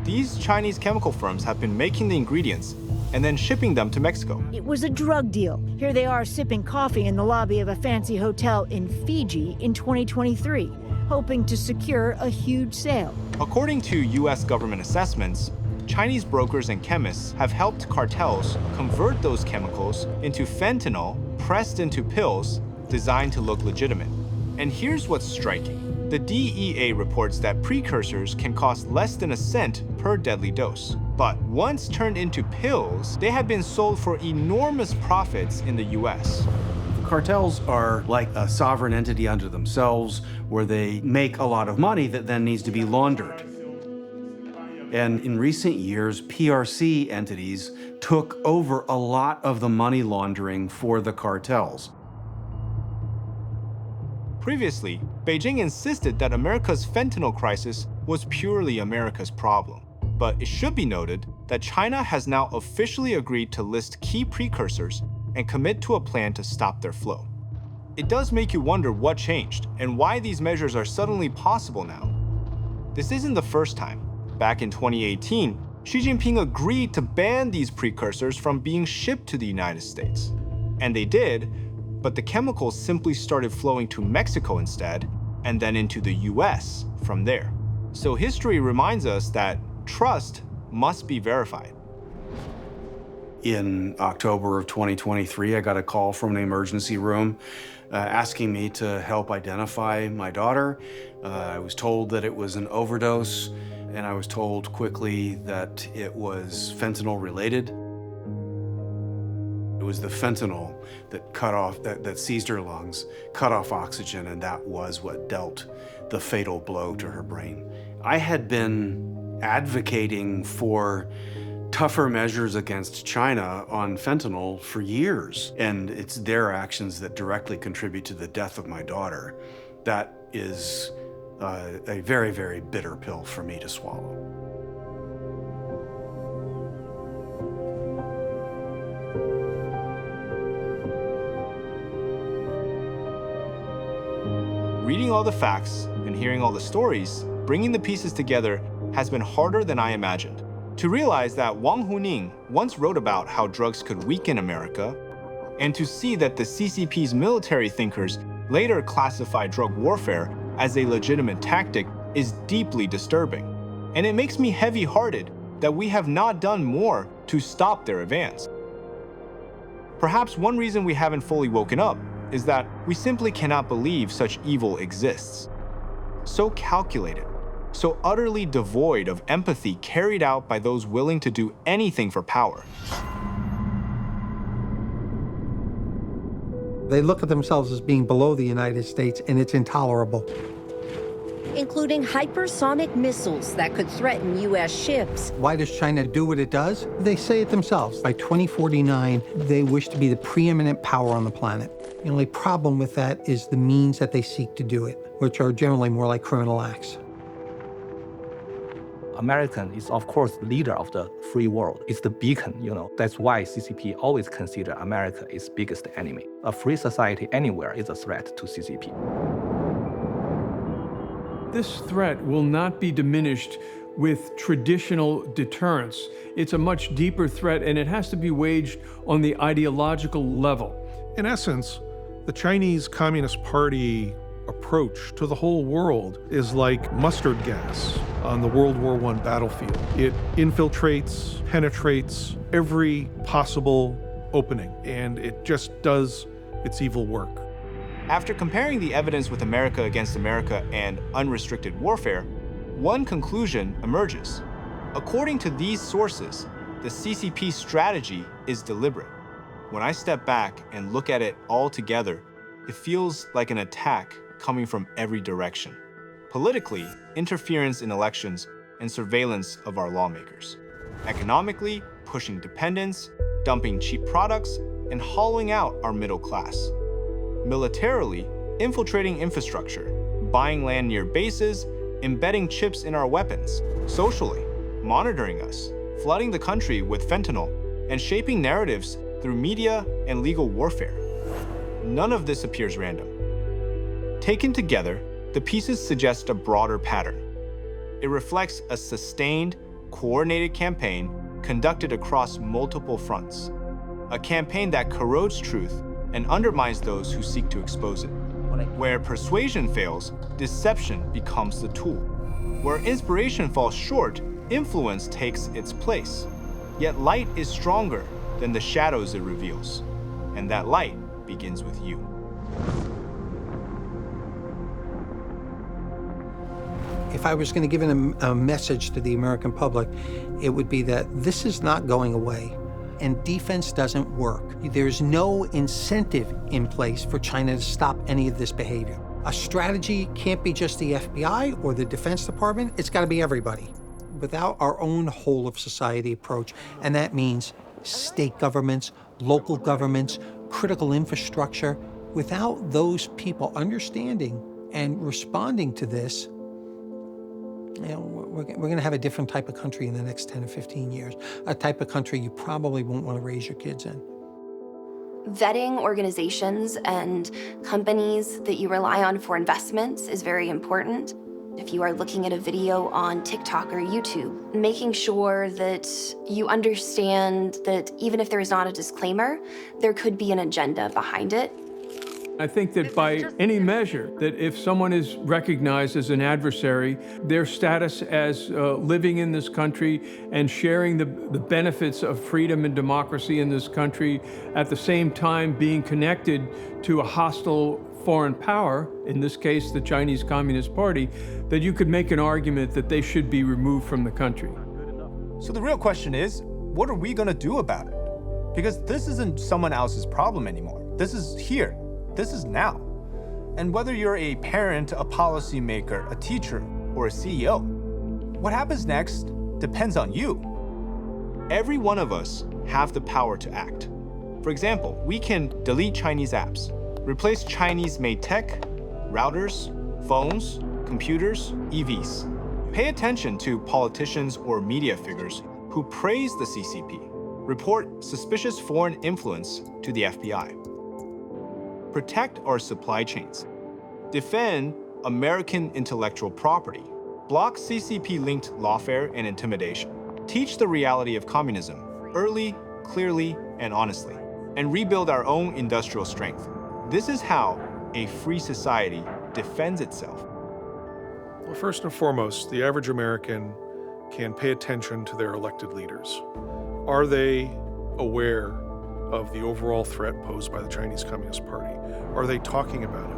These Chinese chemical firms have been making the ingredients and then shipping them to Mexico. It was a drug deal. Here they are sipping coffee in the lobby of a fancy hotel in Fiji in 2023, hoping to secure a huge sale. According to US government assessments, Chinese brokers and chemists have helped cartels convert those chemicals into fentanyl pressed into pills designed to look legitimate. And here's what's striking. The DEA reports that precursors can cost less than a cent per deadly dose. But once turned into pills, they have been sold for enormous profits in the US. Cartels are like a sovereign entity unto themselves, where they make a lot of money that then needs to be laundered. And in recent years, PRC entities took over a lot of the money laundering for the cartels. Previously, Beijing insisted that America's fentanyl crisis was purely America's problem. But it should be noted that China has now officially agreed to list key precursors and commit to a plan to stop their flow. It does make you wonder what changed and why these measures are suddenly possible now. This isn't the first time. Back in 2018, Xi Jinping agreed to ban these precursors from being shipped to the United States. And they did, but the chemicals simply started flowing to Mexico instead, and then into the US from there. So history reminds us that trust must be verified. In October of 2023, I got a call from the emergency room asking me to help identify my daughter. I was told that it was an overdose, and I was told quickly that it was fentanyl related. It was the fentanyl that cut off, that seized her lungs, cut off oxygen, and that was what dealt the fatal blow to her brain. I had been advocating for tougher measures against China on fentanyl for years, and it's their actions that directly contribute to the death of my daughter. That is a very, very bitter pill for me to swallow. Reading all the facts and hearing all the stories, bringing the pieces together has been harder than I imagined. To realize that Wang once wrote about how drugs could weaken America, and to see that the CCP's military thinkers later classified drug warfare as a legitimate tactic is deeply disturbing. And it makes me heavy-hearted that we have not done more to stop their advance. Perhaps one reason we haven't fully woken up is that we simply cannot believe such evil exists. So calculated, so utterly devoid of empathy carried out by those willing to do anything for power. They look at themselves as being below the United States, and it's intolerable. Including hypersonic missiles that could threaten U.S. ships. Why does China do what it does? They say it themselves. By 2049, they wish to be the preeminent power on the planet. The only problem with that is the means that they seek to do it, which are generally more like criminal acts. American is, of course, the leader of the free world. It's the beacon, That's why CCP always consider America its biggest enemy. A free society anywhere is a threat to CCP. This threat will not be diminished with traditional deterrence. It's a much deeper threat, and it has to be waged on the ideological level. In essence, the Chinese Communist Party approach to the whole world is like mustard gas on the World War I battlefield. It infiltrates, penetrates every possible opening, and it just does its evil work. After comparing the evidence with America against America and unrestricted warfare, one conclusion emerges. According to these sources, the CCP strategy is deliberate. When I step back and look at it all together, it feels like an attack coming from every direction. Politically, interference in elections and surveillance of our lawmakers. Economically, pushing dependence, dumping cheap products, and hollowing out our middle class. Militarily, infiltrating infrastructure, buying land near bases, embedding chips in our weapons. Socially, monitoring us, flooding the country with fentanyl, and shaping narratives through media and legal warfare. None of this appears random. Taken together, the pieces suggest a broader pattern. It reflects a sustained, coordinated campaign conducted across multiple fronts. A campaign that corrodes truth and undermines those who seek to expose it. Where persuasion fails, deception becomes the tool. Where inspiration falls short, influence takes its place. Yet light is stronger than the shadows it reveals. And that light begins with you. If I was going to give a message to the American public, it would be that this is not going away, and defense doesn't work. There's no incentive in place for China to stop any of this behavior. A strategy can't be just the FBI or the Defense Department, it's got to be everybody. Without our own whole of society approach, and that means state governments, local governments, critical infrastructure, without those people understanding and responding to this, we're going to have a different type of country in the next 10 or 15 years, a type of country you probably won't want to raise your kids in. Vetting organizations and companies that you rely on for investments is very important. If you are looking at a video on TikTok or YouTube, making sure that you understand that even if there is not a disclaimer, there could be an agenda behind it. I think that by any measure, that if someone is recognized as an adversary, their status as living in this country and sharing the benefits of freedom and democracy in this country, at the same time being connected to a hostile foreign power, in this case the Chinese Communist Party, that you could make an argument that they should be removed from the country. So the real question is, what are we going to do about it? Because this isn't someone else's problem anymore. This is here. This is now. And whether you're a parent, a policymaker, a teacher, or a CEO, what happens next depends on you. Every one of us have the power to act. For example, we can delete Chinese apps, replace Chinese-made tech, routers, phones, computers, EVs. Pay attention to politicians or media figures who praise the CCP. Report suspicious foreign influence to the FBI. Protect our supply chains. Defend American intellectual property. Block CCP-linked lawfare and intimidation. Teach the reality of communism early, clearly, and honestly. And rebuild our own industrial strength. This is how a free society defends itself. Well, first and foremost, the average American can pay attention to their elected leaders. Are they aware of the overall threat posed by the Chinese Communist Party? Are they talking about it?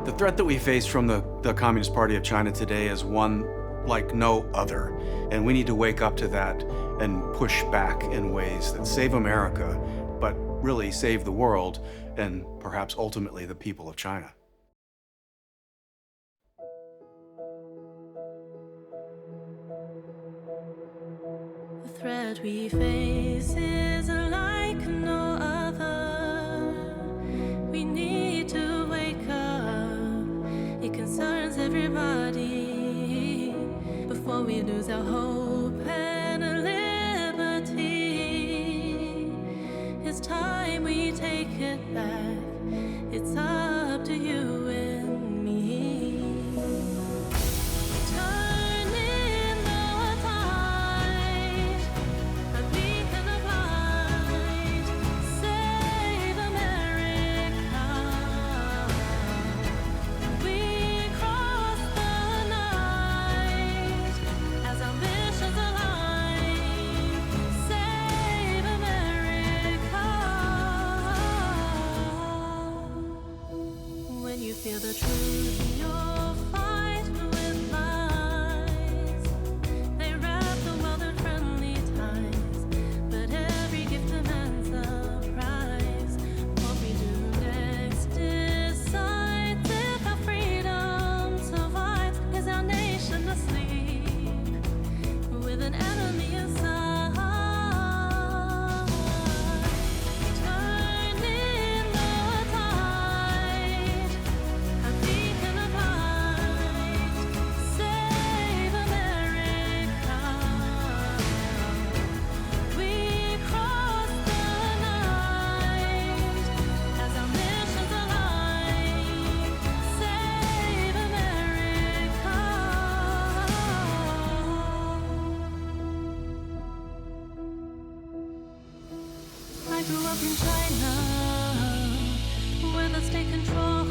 The threat that we face from the Communist Party of China today is one like no other, and we need to wake up to that and push back in ways that save America, but really save the world, and perhaps ultimately the people of China. The threat we face is like no other. We need to wake up. It concerns everybody. Before we lose our hope and liberty, it's time we take it back. It's up to you and me. Turning the tide, a beacon of light, save America. We cross the night as our missions align. Save America. When you feel the truth in your fight with lies, they wrap the world in friendly ties, but every gift demands a price. What we do next decides if our freedom survives. Is our nation asleep with an enemy inside? Turning the tide, a beacon of light, save America. We cross the night as our missions align. Save America. I grew up in China, where the state controls